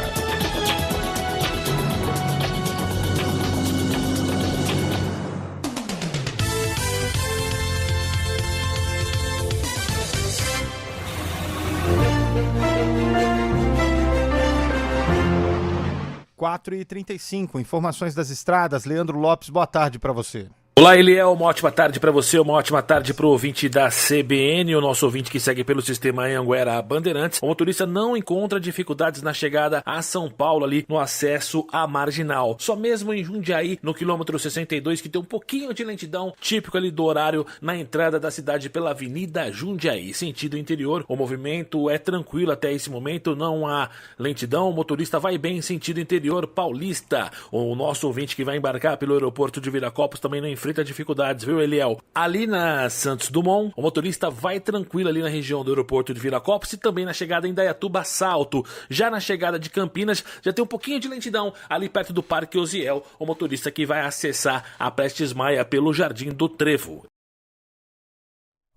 Quatro e 35, informações das estradas. Leandro Lopes, boa tarde para você. Olá, Eliel, uma ótima tarde para você, uma ótima tarde para o ouvinte da CBN, o nosso ouvinte que segue pelo sistema Anhanguera Bandeirantes. O motorista não encontra dificuldades na chegada a São Paulo ali no acesso à Marginal. Só mesmo em Jundiaí, no quilômetro 62, que tem um pouquinho de lentidão, típico ali do horário na entrada da cidade pela Avenida Jundiaí. Sentido interior, o movimento é tranquilo até esse momento, não há lentidão, o motorista vai bem em sentido interior paulista. O nosso ouvinte que vai embarcar pelo aeroporto de Viracopos também não enfrenta dificuldades, viu, Eliel? Ali na Santos Dumont, o motorista vai tranquilo ali na região do aeroporto de Viracopos e também na chegada em Dayatuba Salto. Já na chegada de Campinas, já tem um pouquinho de lentidão ali perto do Parque Osiel, o motorista que vai acessar a Prestes Maia pelo Jardim do Trevo.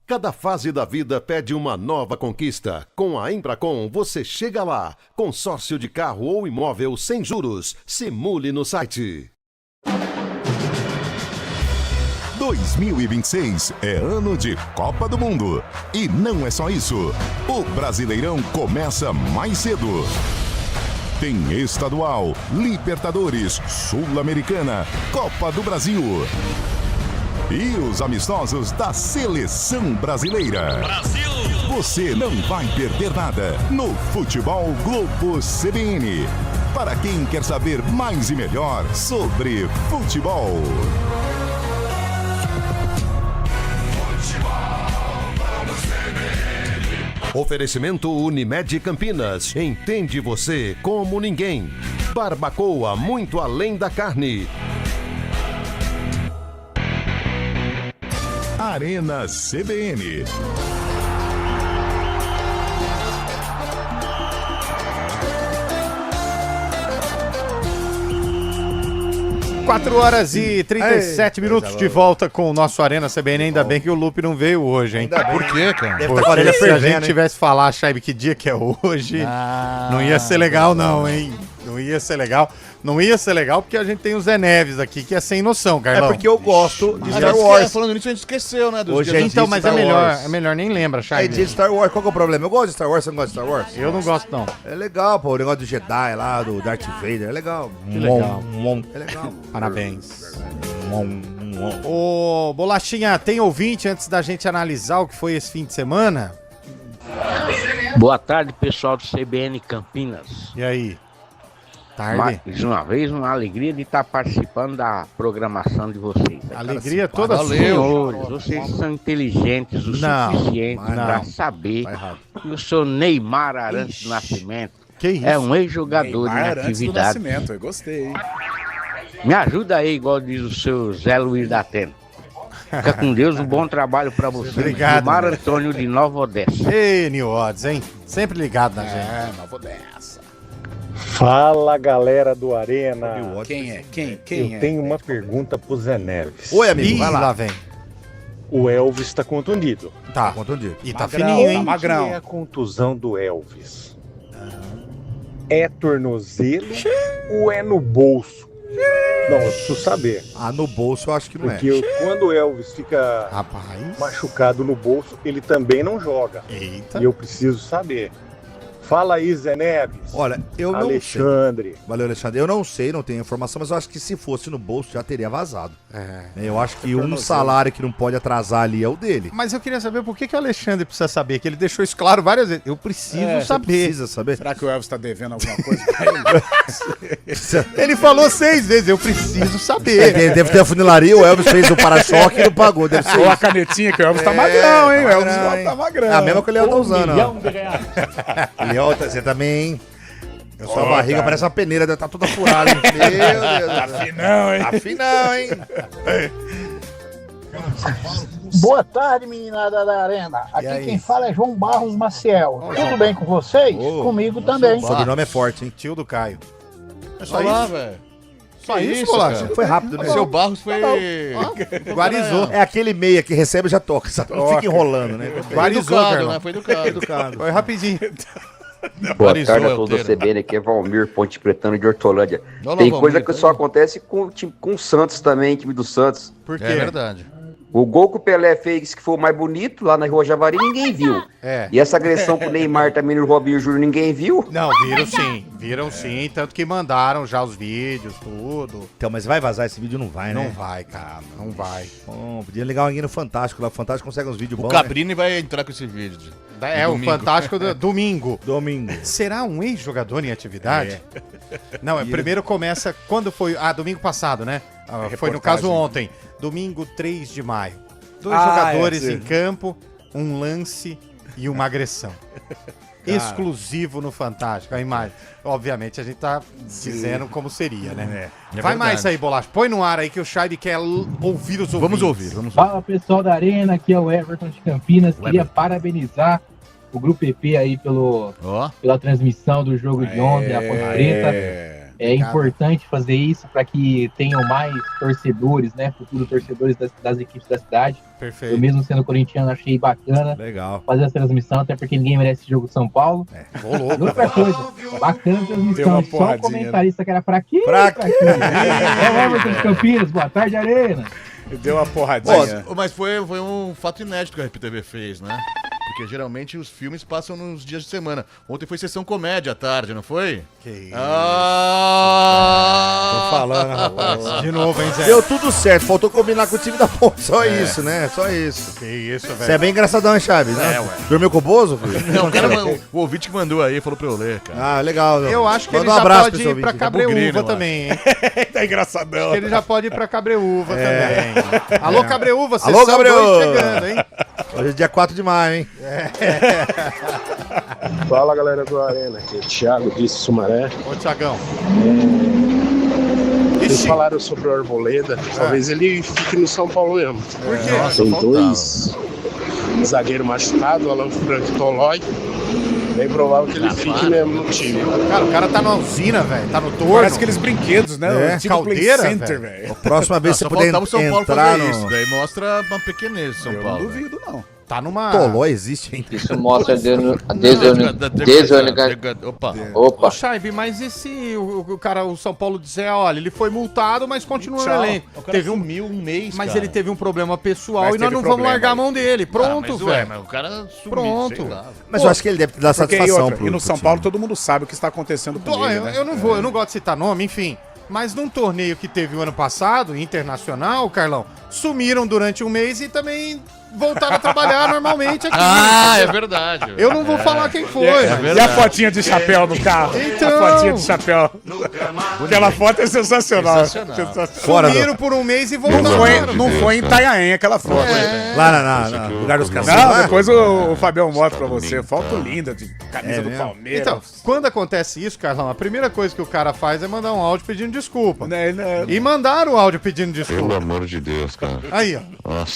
Cada fase da vida pede uma nova conquista. Com a Embracon, você chega lá. Consórcio de carro ou imóvel sem juros. Simule no site. 2026 é ano de Copa do Mundo. E não é só isso. O Brasileirão começa mais cedo. Tem estadual, Libertadores, Sul-Americana, Copa do Brasil. E os amistosos da Seleção Brasileira. Brasil! Você não vai perder nada no Futebol Globo CBN. Para quem quer saber mais e melhor sobre futebol. Oferecimento Unimed Campinas. Entende você como ninguém. Barbacoa, muito além da carne. Arena CBN. 4h37 minutos de volta com o nosso Arena CBN. Ainda bem que o Lupe não veio hoje, hein? Ainda bem. Por quê, cara? Deve estar com a orelha Se a fervendo, gente hein? tivesse falar, Chaibe, que dia que é hoje, não ia ser legal não, hein? Não ia ser legal. Não ia ser legal porque a gente tem o Zé Neves aqui, que é sem noção, Carlão. É porque eu gosto de Star Aliás, Wars. falando nisso, a gente esqueceu, né? Hoje dias é Então, de mas Star Wars. é melhor nem lembra, É Chaibe. dia de Star Wars. Qual que é o problema? Eu gosto de Star Wars, você não gosta de Star Wars? Eu não gosto, não. É legal, pô. O negócio do Jedi lá, do Darth Vader. É legal. Que legal. É legal. Parabéns. Ô, Bolachinha, tem ouvinte antes da gente analisar o que foi esse fim de semana? Boa tarde, pessoal do CBN Campinas. E aí? Tarde. Mais uma vez, uma alegria de estar participando da programação de vocês. Alegria toda sua. Senhores, vocês são inteligentes o suficiente para saber que o seu Neymar Arantes do Nascimento é um ex-jogador em atividade. Eu gostei, hein? Me ajuda aí, igual diz o seu Zé Luiz da Atena. Fica com Deus, um bom trabalho para você. Obrigado. Mar Antônio de Nova Odessa. Ei, New Odds, hein? Sempre ligado na gente. Nova Odessa. Fala, galera do Arena. Quem é? Quem Eu tenho uma pergunta pro Zé Neves. Oi, amigo, vai lá. Vem. O Elvis tá contundido. Tá contundido. E tá fininho, hein? Tá magrão. É a contusão do Elvis? É tornozelo ou é no bolso? Não, eu preciso saber. No bolso eu acho que não Porque quando o Elvis fica machucado no bolso, ele também não joga. Eita. E eu preciso saber. Fala aí, Zé Neves. Olha, eu não Alexandre. sei. Valeu, Alexandre. Eu não sei, não tenho informação, mas eu acho que se fosse no bolso já teria vazado. Eu acho que um salário que não pode atrasar ali é o dele. Mas eu queria saber por que o Alexandre precisa saber, que ele deixou isso claro várias vezes. Eu preciso saber. Precisa saber. Será que o Elvis tá devendo alguma coisa pra ele? Ele falou 6 vezes, eu preciso saber. Ele deve ter a funilaria, o Elvis fez o para-choque e não pagou. Deve ser Ou a canetinha, que o Elvis tá magrão, hein? O Elvis tá magrão. É a mesma que o Leão tá usando. R$1 milhão. Leão, você também, hein? A sua barriga parece uma peneira, deve estar toda furada, hein? Meu Deus. Tá finão, hein? Tá finão, hein? Boa tarde, meninada da Arena. Aqui quem fala é João Barros Maciel. Tudo bem com vocês? Comigo também. O sobrenome é forte, hein? Tio do Caio. É só isso, velho. Só isso, Bolacha? Foi rápido, né? O seu Barros foi... Guarizou. É aquele meia que recebe e já toca. Não fica enrolando, né? Guarizou, educado, né? Foi educado. Foi rapidinho. Boa tarde a todos da CBN, aqui é Valmir Ponte Pretano de Hortolândia. Tem coisa que só acontece com o Santos também, time do Santos. Por quê? É verdade. O gol que o Pelé fez, que foi o mais bonito, lá na Rua Javari, ninguém viu. E essa agressão pro Neymar também no Robinho Júnior, ninguém viu. Não, viram sim, tanto que mandaram já os vídeos, tudo. Então, mas vai vazar esse vídeo? Não vai, né? Não vai, cara, não vai. Bom, podia ligar alguém no Fantástico lá, o Fantástico consegue uns vídeos bons, O Cabrini vai entrar com esse vídeo. O Fantástico domingo. Domingo. Será um ex-jogador em atividade? Não, primeiro começa, quando foi? Domingo passado, né? Foi no caso ontem. Domingo 3 de maio. 2 jogadores em campo, um lance e uma agressão. Exclusivo no Fantástico, a imagem. Obviamente a gente tá dizendo como seria, né? Vai mais aí, Bolacha. Põe no ar aí que o Shaibe quer ouvir os ouvintes. Vamos ouvir. Fala, pessoal da Arena, aqui é o Everton de Campinas. Queria parabenizar o Grupo EP aí pela transmissão do jogo de ontem, a Ponte Preta. É importante fazer isso para que tenham mais torcedores, né? Futuros torcedores das equipes da cidade. Perfeito. Eu mesmo sendo corintiano achei bacana fazer essa transmissão, até porque ninguém merece esse jogo de São Paulo. E outra coisa, bacana a transmissão. Só o comentarista que era pra quê? É o Everton de Campinas, boa tarde, Arena. Deu uma porradinha. Mas foi um fato inédito que a RPTV fez, né? Porque geralmente os filmes passam nos dias de semana. Ontem foi sessão comédia à tarde, não foi? Que isso. Tô falando, rapaz. De novo, hein, Zé? Deu tudo certo, faltou combinar com o time da Ponte. Só isso, né? Só isso. Que isso, velho. Você é bem engraçadão, hein, Chaves? Né? Dormiu com o Bozo, filho? Não, o ouvinte que mandou aí falou pra eu ler, cara. Legal. Eu acho que Manda ele um já abraço pode ir pra Cabreúva também, hein? Tá engraçadão. Acho que ele já pode ir pra Cabreúva também. Alô, Cabreúva, vocês Alô, são Cabreúva. dois chegando, hein? Hoje é dia 4 de maio, hein? Fala, galera do Arena, aqui é Thiago de Sumaré. Ô, Thiagão. Vocês falaram sobre o Arboleda, talvez ele fique no São Paulo mesmo. Por quê? Tem 2 zagueiros machucados, Alan Franco e Tolói. Bem provável que ele fique mesmo no time. Cara, o cara tá na usina, velho. Tá no torno. Parece aqueles brinquedos, né? Tipo Caldeira, Play Center, velho. Próxima vez você puder o São Paulo entrar fazer no... isso. Daí mostra uma pequenez do São Paulo. Não duvido, não. Tá numa... Toló existe ainda. Isso mostra Opa. Ô, Shaibe, mas e se o São Paulo disser, olha, ele foi multado, mas continua no elenco. O cara sumiu um mês, Mas cara. ele teve um problema pessoal e nós não vamos largar a mão dele. Pronto, velho. Mas o cara sumiu, pronto. Mas eu acho que ele deve dar satisfação e no São Paulo todo mundo sabe o que está acontecendo com ele, né? Eu não gosto de citar nome, enfim. Mas num torneio que teve o ano passado, internacional, Carlão, sumiram durante um mês e também voltaram a trabalhar normalmente aqui. É verdade. Eu não vou falar quem foi. E a fotinha de chapéu no carro? Então. A fotinha de chapéu. Aquela foto é sensacional. Sumiram por um mês e voltaram. Não foi em Itanhaém aquela foto. Lá no lugar dos caçadores. Não, depois o Fabião mostra pra você. Foto linda de camisa do Palmeiras. Então, quando acontece isso, Carlão, a primeira coisa que o cara faz é mandar um áudio pedindo desculpa. E mandaram o áudio pedindo desculpa. Pelo amor de Deus, cara. Aí, ó. Nossa.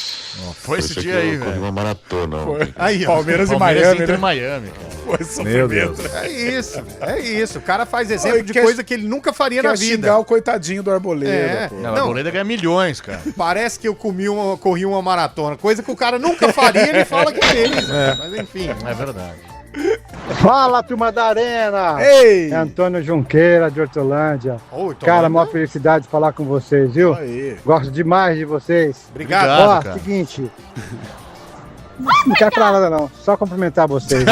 Foi esse dia aí, velho. Uma maratona. Aí, ó. Palmeiras e Miami, Inter né? Miami, cara. Foi sofrimento. É isso. O cara faz exemplo de coisa que ele nunca faria na vida. Xingar o coitadinho do Arboleda. Não, o Arboleda ganha milhões, cara. Parece que eu corri uma maratona. Coisa que o cara nunca faria, ele fala que fez. Mas enfim. É verdade. Fala, turma da Arena! Ei! É Antônio Junqueira, de Hortolândia. Oi, cara, maior felicidade de falar com vocês, viu? Aí. Gosto demais de vocês. Obrigado, Ó, cara. seguinte... Não quero falar nada não, só cumprimentar vocês.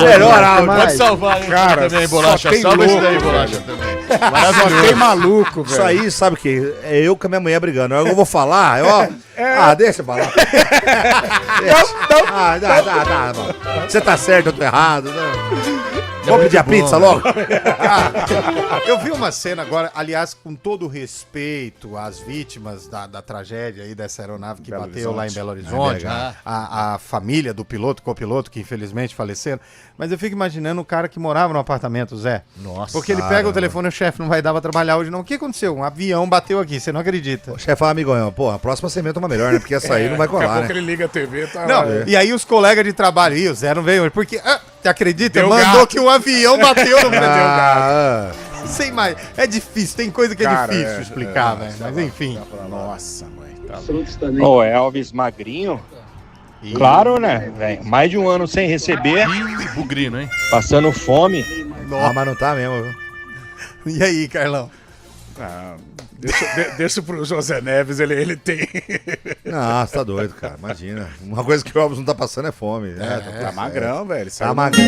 Melhor áudio. Pode salvar, hein? Cara, também, Bolacha. tem Salva esse louco, daí, Bolacha, também. Só tem maluco, velho. Isso aí, sabe o que? É eu com a minha mulher brigando. Eu vou falar, deixa eu falar. Dá. Você tá certo, eu tô errado. Vamos pedir a pizza logo? Cara, eu vi uma cena agora, aliás, com todo o respeito às vítimas da tragédia aí dessa aeronave que bateu lá em Belo Horizonte, a família do piloto, copiloto, que infelizmente faleceram. Mas eu fico imaginando o cara que morava no apartamento, Zé. Nossa. Porque ele pega o telefone e o chefe não vai dar pra trabalhar hoje, não. O que aconteceu? Um avião bateu aqui, você não acredita. O chefe fala, amigão, pô, a próxima você inventa uma melhor, né? Porque essa aí não vai Daqui a colar, pouco né? ele liga a TV, tá Não, lá. e aí os colegas de trabalho, o Zé não veio hoje, porque, você acredita? Deu Mandou gato. que um avião bateu no Ah, Sem mais. É difícil, tem coisa que é Cara, difícil explicar, velho. Mas enfim. Nossa, mãe. Tá Ô, Elvis Magrinho? Claro, né, velho? Mais de um ano sem receber, Bugrino, hein? passando fome. mas não tá mesmo, viu? E aí, Carlão? Deixa pro José Neves, ele tem. Não, você tá doido, cara. Imagina. Uma coisa que o Elvis não tá passando é fome. Tá magrão, velho. Tá magrão.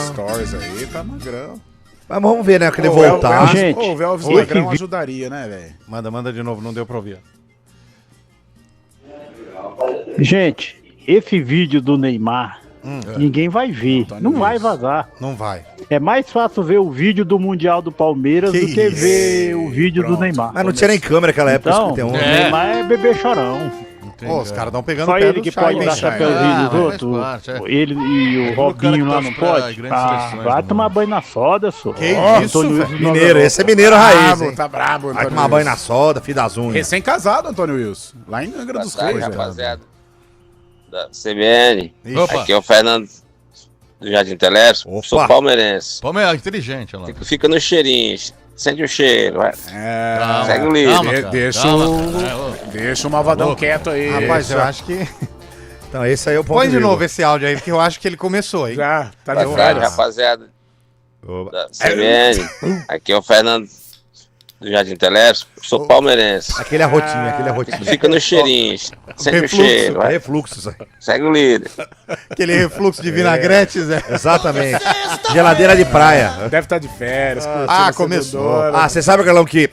Stories aí, tá magrão. Mas vamos ver, né? Que ele voltar. gente, O Elvis magrão ajudaria, né, velho? Manda de novo, não deu pra ouvir. Gente, esse vídeo do Neymar, ninguém vai ver, não vai vazar. Não vai. É mais fácil ver o vídeo do Mundial do Palmeiras do que ver o vídeo do Neymar. Mas não tinha nem câmera naquela época, Então, 51. o Neymar é bebê chorão. Pô, os caras estão pegando Só o pé ele do que Chay, pode hein, dar Chay? chapéuzinho dos faz outros. parte, é. Ele e o Robinho lá não pode. Vai tomar banho na soda, só. Que isso, velho? Mineiro, esse é mineiro raiz, hein? Tá brabo, Vai Antônio tomar banho na Wilson. soda, filho das unhas. Recém-casado, Antônio Wilson. Lá em Angra dos Reis. velho. Rapaziada da CBN. Opa. Aqui é o Fernando do Jardim Telesco. Opa. Sou palmeirense. Palmeiras, inteligente, olha lá. Fica no cheirinho. Sente o cheiro. Vai. É, Segue o líder. Calma, cara. Deixa Calma, o- cara. Ô, Deixa o Malvadão Louco. quieto aí. Rapaz, eu acho que... Então, esse aí é o ponto Põe de vírgula. novo esse áudio aí, porque eu acho que ele começou, hein? Já, tá Boa de tarde, férias. rapaziada Opa. da CBN. Aqui é o Fernando do Jardim Telesco. Sou palmeirense. Aquele arrotinho, aquele arrotinho. Fica no cheirinho. Sente o Refluxo. cheiro. Vai. Refluxo, isso aí. Segue o líder. Aquele refluxo de vinagrete, Zé. Exatamente. Geladeira de praia. Deve estar de férias. Começou. Ah, você sabe, Carlão, que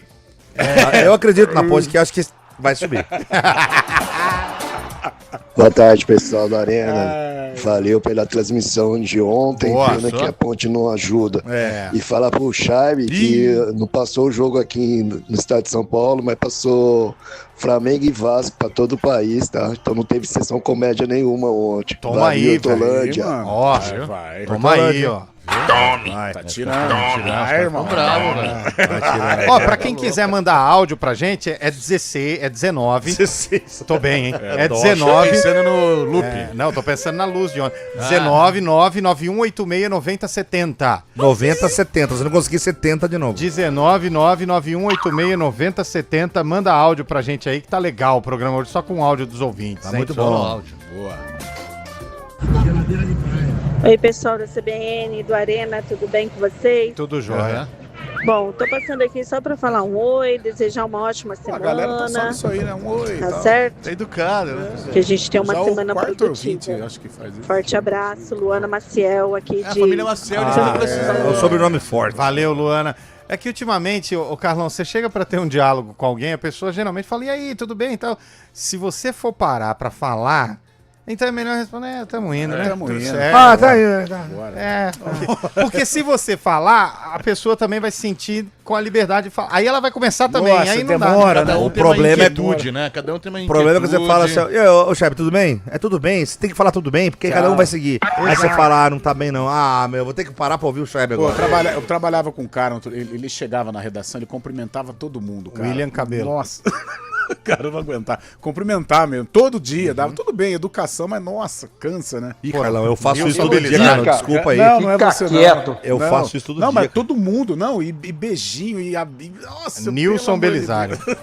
eu acredito na pose que acho que vai subir. Boa tarde, pessoal da Arena. Valeu pela transmissão de ontem. Boa, Pena só. que a ponte não ajuda. É. E falar pro Chave que não passou o jogo aqui no estado de São Paulo, mas passou Flamengo e Vasco pra todo o país, tá? Então não teve sessão comédia nenhuma ontem. Toma Valeu, aí, Hortolândia. Ó, Vai. toma aí, ó. Vai. Tá tirando. Vai, irmão. bravo, velho. Ó, pra quem quiser mandar áudio pra gente, é 16, é 19. 16. Tô bem, hein? É Tô 19. pensando no loop. Não, tô pensando na luz de ontem. 19 99186 9070. 90, 70. Você não conseguir 70 de novo. 19 99186 9070. Manda áudio pra gente aí que tá legal o programa hoje, só com áudio dos ouvintes. Tá hein? muito Só no bom. áudio. Boa. Oi, pessoal da CBN, do Arena, tudo bem com vocês? Tudo jóia. Bom, tô passando aqui só pra falar um oi, desejar uma ótima semana. A galera tá só nisso aí, né? Um oi. Tá tal. certo? É educado, né? Que a gente tenha uma Já semana o quarto produtiva. ouvinte, acho que faz isso. Forte abraço, Luana Maciel aqui A de... família Maciel, eles estão precisando. É o sobrenome forte. Valeu, Luana. É que ultimamente, ô Carlão, você chega pra ter um diálogo com alguém, a pessoa geralmente fala, e aí, tudo bem e tal. Se você for parar pra falar, então é melhor responder, tamo indo, né? Tamo Tudo indo. certo. Tá aí. Tá. É, porque se você falar, a pessoa também vai se sentir com a liberdade de falar. Aí ela vai começar também, Nossa, aí não demora, dá. né? O problema é inquietude, né? Cada um tem uma O inquietude. problema é que você fala assim, ô chefe, tudo bem? É tudo bem, você tem que falar tudo bem, porque cada um vai seguir. Aí você fala, não tá bem não. Vou ter que parar pra ouvir o chefe Pô, agora. eu trabalhava com um cara, ele chegava na redação, ele cumprimentava todo mundo, cara. William Cabelo. Nossa. Cara, eu não vou aguentar. Cumprimentar mesmo, todo dia, dava tudo bem, educação, mas nossa, cansa, né? Ih, Carlão, eu faço Nilson isso todo dia, Belizar. cara, desculpa aí. Não é você quieto. Eu Não. faço isso todo Não, dia. mas todo mundo, não, e beijinho, nossa, Nilson pelo amor de Belisário. Deus.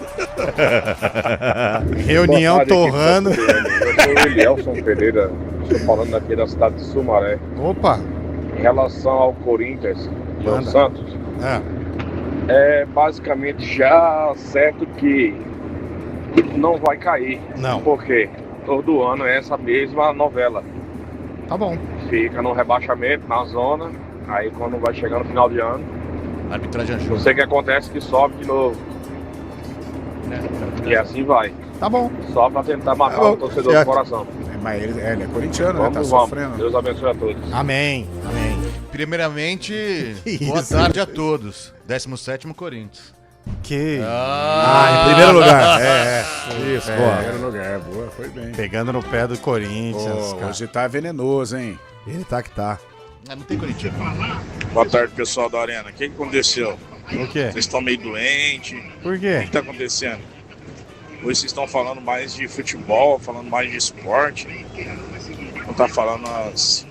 Reunião torrando. Eu sou o Elielson Pereira, estou falando aqui da cidade de Sumaré. Opa! Em relação ao Corinthians e ao Manda. Santos, é basicamente já certo que não vai cair. Não. Porque todo ano é essa mesma novela. Tá bom. Fica no rebaixamento, na zona, aí quando vai chegar no final de ano, arbitragem não ajuda. sei o que acontece, que sobe de novo. E assim vai. Tá bom. Só pra tentar matar o torcedor do coração. Mas ele é corintiano, né? Tá Vamos. sofrendo. Deus abençoe a todos. Amém. Amém. Primeiramente, boa Isso. tarde a todos. 17º Corinthians. Que... em primeiro lugar. Isso, É, boa. primeiro lugar, boa, foi bem. Pegando no pé do Corinthians, Pô, cara. hoje tá venenoso, hein? Ele tá que tá. Não tem Corinthians. Boa tarde, pessoal da Arena. O que aconteceu? O quê? Vocês estão meio doentes? Por O quê? que tá acontecendo? Hoje vocês estão falando mais de futebol, falando mais de esporte. Não tá falando as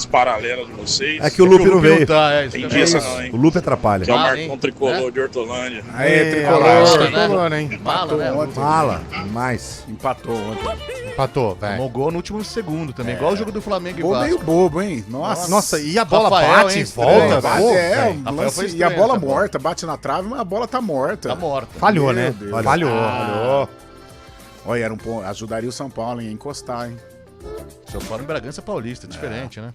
paralelas de vocês. É que o Lupe não veio. Tem dia essa não, hein? O Lupe atrapalha. Que é o Marcão Tricolor de Hortolândia. Aê, tricolor, hein? Mala, né? Mala, demais. Empatou ontem. Empatou, velho. Tomou gol no último segundo também, igual o jogo do Flamengo e Gol Vasco. meio bobo, hein? Nossa. Nossa, e a bola Rafael, bate hein, e volta. estranho. Bate, Pô, é, velho. um Rafael lance, foi e a estranho bola essa bola. morta, bate na trave, mas a bola tá morta. Tá morta. Falhou, Meu né? Deus. Falhou. Olha, era ajudaria o São Paulo em encostar, hein? São Paulo em Bragança Paulista, diferente, né?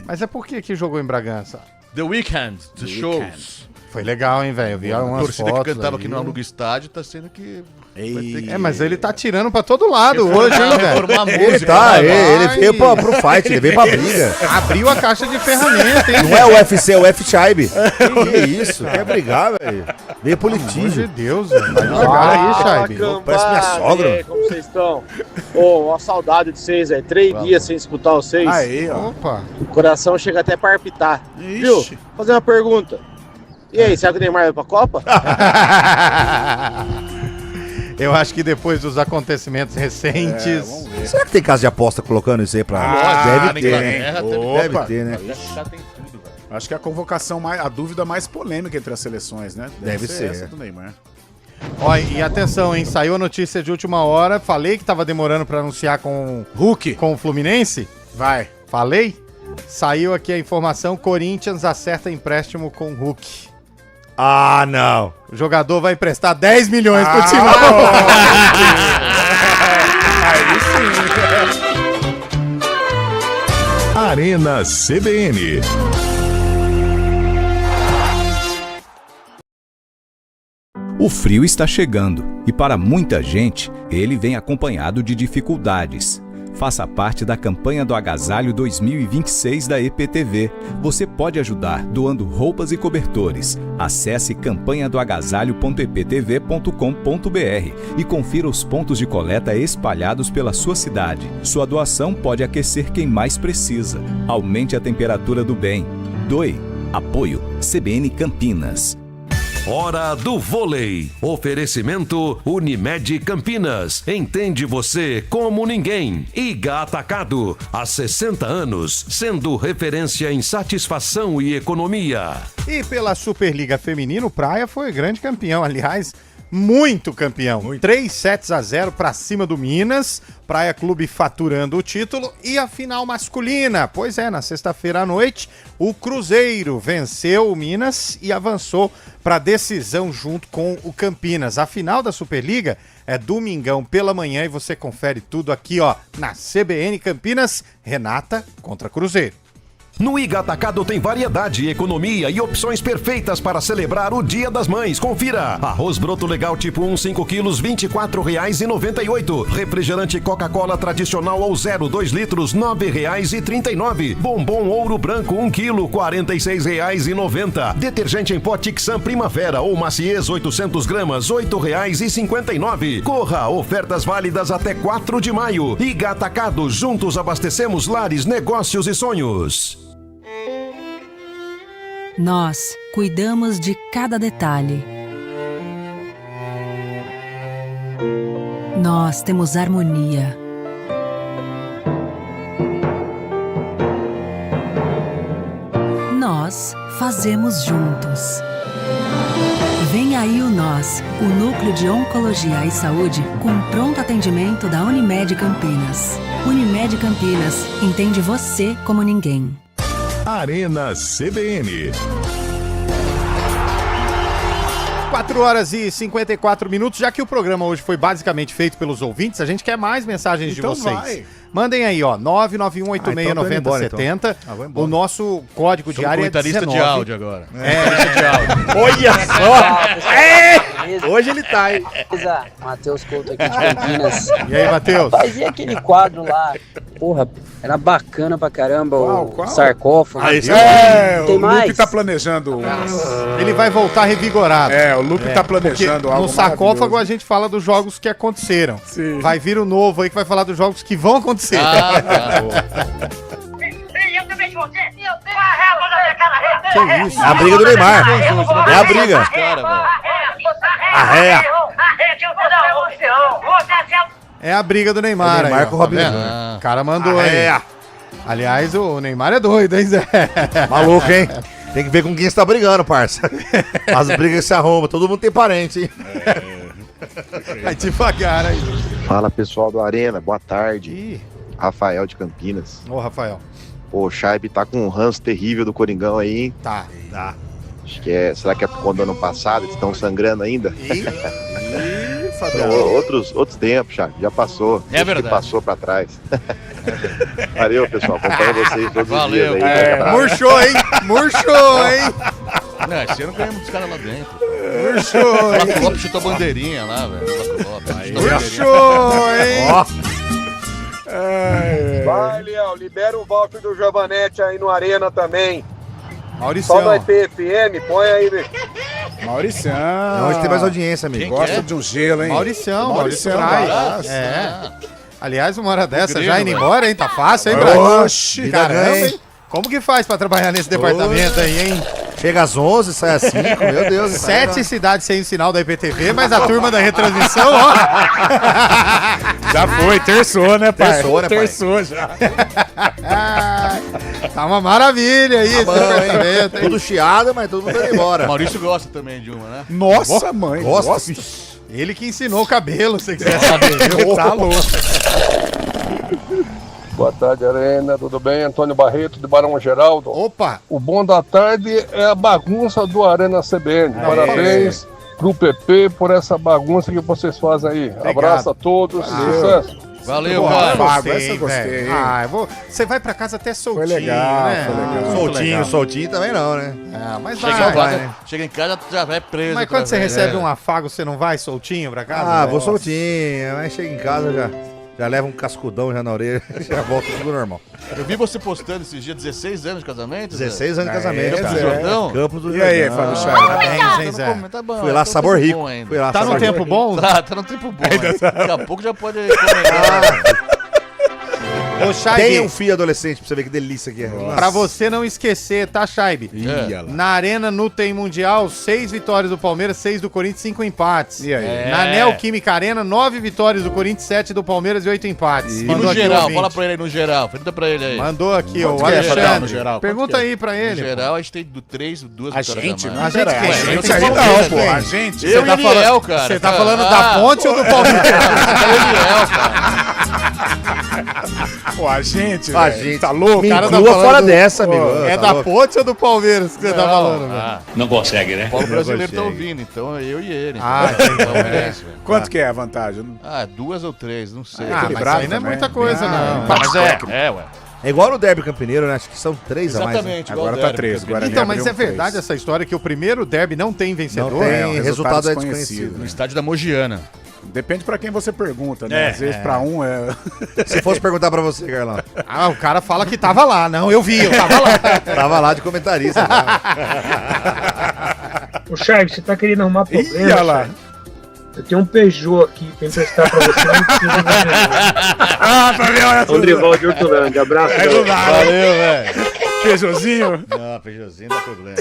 Mas é por que jogou em Bragança? The Weeknd, The Shows. Foi legal, hein, velho? Eu vi A umas torcida fotos que cantava aí. aqui no Aluga Estádio tá sendo que... vai ter que- É, mas ele tá tirando pra todo lado hoje, hein, velho? Formar Ele música, tá, né? ele veio pro fight, ele veio pra briga. Abriu a caixa de ferramenta, hein? Não é o UFC, é o F-Chibe. Que isso? Quer brigar, velho? Veio pro Pelo amor de litígio. Deus, velho. Vai devagar aí, Chaibe. Parece minha sogra. Como vocês estão? Ô, uma saudade de vocês, velho. 3 dias sem escutar vocês. Aí, ó. Opa. O coração chega até pra arpitar. Ixi. Viu? Vou fazer uma pergunta. E aí, será que o Neymar vai pra Copa? Eu acho que depois dos acontecimentos recentes... vamos ver. Será que tem casa de aposta colocando isso aí pra... na Deve ter, né? Inglaterra Deve Opa. ter, né? Já tem tudo, velho. Acho que é a convocação a dúvida mais polêmica entre as seleções, né? Deve ser. essa do Neymar. Ó, e atenção, hein? Saiu a notícia de última hora. Falei que tava demorando pra anunciar com Hulk. o Fluminense. Vai. Falei? Saiu aqui a informação: Corinthians acerta empréstimo com Hulk. Ah, não. O jogador vai emprestar 10 milhões pro time. Aí sim. Arena CBN. O frio está chegando e para muita gente ele vem acompanhado de dificuldades. Faça parte da campanha do Agasalho 2026 da EPTV. Você pode ajudar doando roupas e cobertores. Acesse campanhadoagasalho.eptv.com.br e confira os pontos de coleta espalhados pela sua cidade. Sua doação pode aquecer quem mais precisa. Aumente a temperatura do bem. Doe. Apoio CBN Campinas. Hora do vôlei. Oferecimento Unimed Campinas. Entende você como ninguém. Iga Atacado. Há 60 anos, sendo referência em satisfação e economia. E pela Superliga Feminina, o Praia foi grande campeão. Aliás, muito campeão. 3-0 pra cima do Minas. Praia Clube faturando o título. E a final masculina. Pois é, na sexta-feira à noite, o Cruzeiro venceu o Minas e avançou para decisão junto com o Campinas. A final da Superliga é domingão pela manhã e você confere tudo aqui, ó, na CBN Campinas, Renata contra Cruzeiro. No Iga Atacado tem variedade, economia e opções perfeitas para celebrar o Dia das Mães. Confira. Arroz broto legal tipo 1, 5 quilos, R$ 24,98. Refrigerante Coca-Cola tradicional ou 0, 2 litros, R$ 9,39. Bombom ouro branco 1 quilo, R$ 46,90. Detergente em pó Tixan Primavera ou Maciez 800 gramas, R$ 8,59. Corra, ofertas válidas até 4 de maio. Iga Atacado, juntos abastecemos lares, negócios e sonhos. Nós cuidamos de cada detalhe. Nós temos harmonia. Nós fazemos juntos. Vem aí o Nós, o Núcleo de Oncologia e Saúde com pronto atendimento da Unimed Campinas. Unimed Campinas, entende você como ninguém. Arena CBN. 4 horas e 54 minutos. Já que o programa hoje foi basicamente feito pelos ouvintes, a gente quer mais mensagens então de vocês. Vai. Mandem aí, ó, 991869070. Então. O nosso código de área é 19. de áudio agora. Olha só! Hoje ele tá, hein? Matheus Couto aqui de Campinas. E aí, Matheus? Rapaz, e aquele quadro lá? Porra, era bacana pra caramba, o sarcófago. Tem o Lupe tá planejando. Ele vai voltar revigorado. O Lupe tá planejando algo no sarcófago a gente fala dos jogos que aconteceram. Sim. Vai vir o novo aí que vai falar dos jogos que vão acontecer. Que isso? É a briga do Neymar. É a briga. É a briga do Neymar. Neymar aí, com o Robinho. O cara mandou aí. Aliás, o Neymar é doido, hein, Zé? Maluco, hein? Tem que ver com quem você tá brigando, parça. As brigas se arrombam. Todo mundo tem parente, hein? Vai devagar aí. Fala, pessoal do Arena, boa tarde. Rafael de Campinas. Ô, Rafael. Pô, o Chaib tá com um ranço terrível do Coringão aí, hein? Tá. Acho que é. Será que é por conta do ano passado? Eles estão sangrando ainda? Fabiano. Outros tempos, Chaib. Já passou. É verdade. Que passou pra trás. Valeu, pessoal. Acompanho vocês todos os Valeu, dias aí. Murchou, hein? Murchou, hein? Não, esse ano ganhamos dos caras lá dentro. Murchou, hein? O Lopes chutou a bandeirinha lá, velho. Murchou, hein? Vai, Léo, libera o voucher do Giovanetti aí no Arena também. Mauricião. Só no IPFM, põe aí, velho. Mauricião. Hoje tem mais audiência, amigo. Gosta de um gelo, hein? Mauricião Maurício traz. Aliás, uma hora dessa já indo embora, hein? Tá fácil, hein, Brasil? Oxi, caramba, hein? Como que faz pra trabalhar nesse departamento aí, hein? Chega às 11, sai às 5, meu Deus. 7 cidades sem o sinal da IPTV, mas a turma da retransmissão, ó. Já foi, terçou, né, pai? Terçou, né, pai? Terçou já. Tá uma maravilha aí esse departamento, hein? Tudo chiado, mas todo mundo vai embora. Maurício gosta também de uma, né? Nossa, mãe. Gosta? Ele que ensinou o cabelo, se você quiser saber. Tá louco. Boa tarde, Arena. Tudo bem? Antônio Barreto, de Barão Geraldo. Opa! O bom da tarde é a bagunça do Arena CBN. Parabéns pro PP por essa bagunça que vocês fazem aí. Obrigado. Abraço a todos. Sucesso. Valeu, cara. Gostei. Você vai pra casa até soltinho, Foi legal, né? foi legal. Soltinho também não, né? Mas chega em casa, já vai preso. Mas quando você recebe um afago, você não vai soltinho pra casa? Ah, vou soltinho. Mas chega em casa, já leva um cascudão já na orelha, já volta tudo normal. Eu vi você postando esses dias 16 anos de casamento. 16 anos de casamento, Campos do Jordão. Campos do E Jordão. aí, Fábio Chaves? Parabéns, hein, Zé? Tá bom, Fui lá, sabor rico. Fui lá, Tá no sabor tempo rico. bom? Tá no tempo bom. Daqui a pouco já pode comentar. Ô, Chaibe. Tenha um filho adolescente pra você ver que delícia que é. Pra você não esquecer, tá, Chaibe? Na Arena Nutem Mundial, 6 vitórias do Palmeiras, 6 do Corinthians, 5 empates. E aí? Na Neoquímica Arena, 9 vitórias do Corinthians, 7 do Palmeiras e 8 empates. E Mandou no aqui o geral, ouvinte. fala pra ele aí no geral. Pergunta pra ele aí. Mandou aqui, Quanto o que é, Alexandre. Fadão, no geral? Pergunta aí pra ele. No geral, a gente tem do 3, 2 A vitórias gente, a não. mais. A gente quem? A gente Quem aí tá não, falando pô. quem? A gente. Eu e Eliel, cara. Você tá falando da Ponte ou do Palmeiras? Eliel, cara. Pô, a gente, A velho, gente. tá louco? Me O cara inclua tá fora do- dessa, Pô, amigo. É Tá da louco. Ponte ou do Palmeiras que você tá falando, velho? Não consegue, né? O Paulo brasileiro tá consegue. ouvindo, então é eu e ele. Ah, então, entendi. Quanto que é a vantagem? Ah, 2 ou 3, não sei. Ah, mas isso aí não é muita coisa, não. Mas é, ué. É igual no Derby Campineiro, né? Acho que são 3 a mais. Né? Exatamente, igual Agora o tá derby, 3. Gabriel. Guarani Então, mas abriu é verdade 3. essa história que o primeiro derby não tem vencedor? Não tem, o resultado é desconhecido, desconhecido. No né? estádio da Mogiana. Depende pra quem você pergunta, né? Às vezes pra um é... Se fosse perguntar pra você, Carlão. Ah, o cara fala que tava lá. Não, eu vi, eu tava lá. Tava lá de comentarista. Ô, Charles, você tá querendo arrumar problema, Ih, olha lá. Charles? Eu tenho um Peugeot aqui pra emprestar pra você. Não precisa de Peugeot. Ah, pra mim, olha Andrival de Hortolândia, abraço. É do nada. Valeu, velho. Peugeotzinho. Não, Peugeotzinho não dá problema.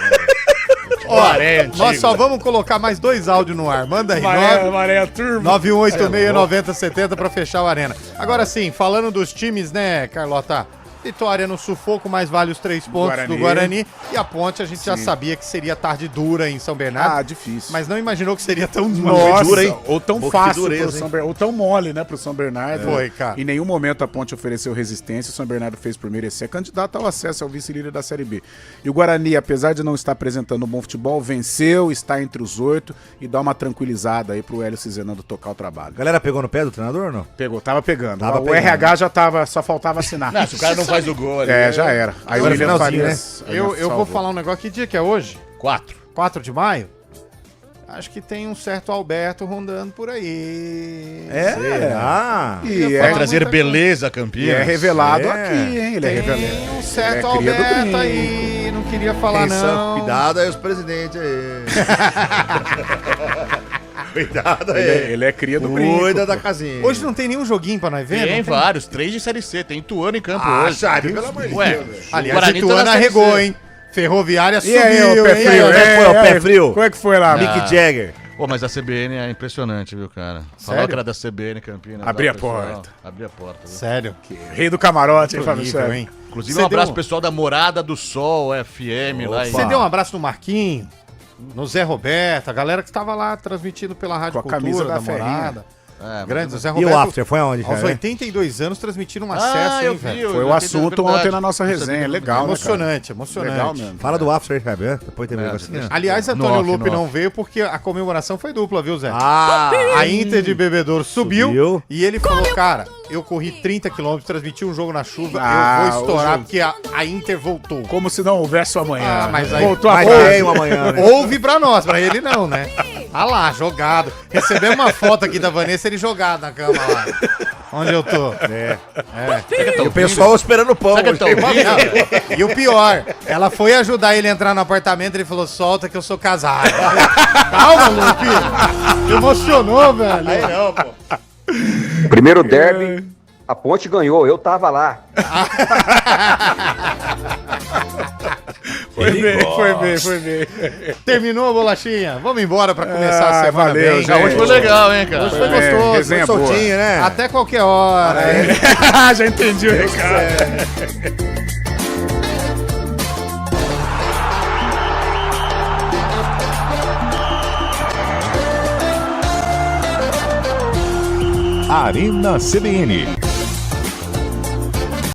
Ó, nós só vamos colocar mais 2 áudios no ar. Manda aí, Maré, a turma. 9186-9070 pra fechar o Arena. Agora sim, falando dos times, né, Carlota? Vitória no sufoco, mas vale os 3 pontos do Guarani. E a Ponte a gente já sabia que seria tarde dura em São Bernardo. Ah, difícil. Mas não imaginou que seria tão Nossa, dura, hein? ou tão Pô, que fácil dureza, pro São Bernardo, ou tão mole, né, pro São Bernardo. Foi, cara. Em nenhum momento a Ponte ofereceu resistência, o São Bernardo fez por merecer, é candidato ao acesso ao vice-líder da Série B. E o Guarani, apesar de não estar apresentando um bom futebol, venceu, está entre os 8 e dá uma tranquilizada aí pro Hélio Cizenando tocar o trabalho. Galera pegou no pé do treinador ou não? Pegou, tava pegando. Tava o pegando. RH já tava, só faltava assinar. Não, se o cara não faz o gol ali. É, já era. Aí Agora o William finalzinho, Farias, Eu vou salvou. falar um negócio. Que dia que é hoje? 4. 4 de maio? Acho que tem um certo Alberto rondando por aí. Será? E Vai é, trazer muita beleza a e Campinas. é revelado É. aqui, hein? Ele é Tem revelado. um certo É cria do Alberto gringo. aí. Não queria falar, não. Cuidado aí os presidentes aí. Cuidado aí. Ele é cria do brinco. Cuida da casinha. Hoje não tem nenhum joguinho pra nós ver? Tem Não vários, 3 de Série C. Tem Ituano em campo Ah, hoje. Charlie, pelo amor de Ué, Deus. Aliás, Guarani tá Ituano na Série arregou, C. hein? Ferroviária E subiu, aí, o pé hein? frio? Como é que foi o pé frio? Como é que foi lá? Mick Jagger. Pô, mas a CBN é impressionante, viu, cara? Falar Sério? que era da CBN Campinas. Abri lá, a pessoal. porta. Abri a porta. Viu? Sério? Rei do camarote, hein, Fábio Nível, Sérgio? hein? Inclusive, Você um abraço deu- pro pessoal da Morada do Sol, FM, lá em... Você deu um abraço no Marquinho, no Zé Roberto, a galera que estava lá transmitindo pela Rádio Com a camisa Cultura, da da Morada. É, Grande, o Zé E Roberto. o after foi aonde, Aos cara? 82 anos, transmitindo um Ah, acesso, eu hein, vi, velho? Foi o assunto ontem na nossa resenha. Legal, né, cara? Emocionante, emocionante. Legal mesmo. Fala do after aí, Fábio. Depois tem um negocinho. Aliás, No Antônio off, Lupe no não off. veio porque a comemoração foi dupla, viu, Zé? Ah! A Inter de Bebedouro subiu, Subiu. e ele falou, cara, eu corri 30 km, transmiti um jogo na chuva, Ah, eu vou estourar hoje- porque a Inter voltou. Como se não houvesse o amanhã. Ah, mas aí- Voltou a Mas pouco. tem um amanhã, né? Ouve pra nós, pra ele não, né? Ah lá, jogado. Recebeu uma foto aqui da Vanessa, ele jogado na cama lá. Onde eu tô. E o pessoal esperando o pão. Será que hoje. ele tá ouvindo? E o pior, ela foi ajudar ele a entrar no apartamento, ele falou, solta que eu sou casado. Calma, Lupe. Emocionou, velho. Aí não, pô. Primeiro derby, a Ponte ganhou, eu tava lá. Foi bem, foi bem. Terminou a bolachinha? Vamos embora pra começar a semana valeu, bem. gente. Hoje foi legal, hein, cara? Hoje foi É, gostoso. resenha foi boa. Soltinho, né? Até qualquer hora. hein? Já entendi o recado. Arena CBN.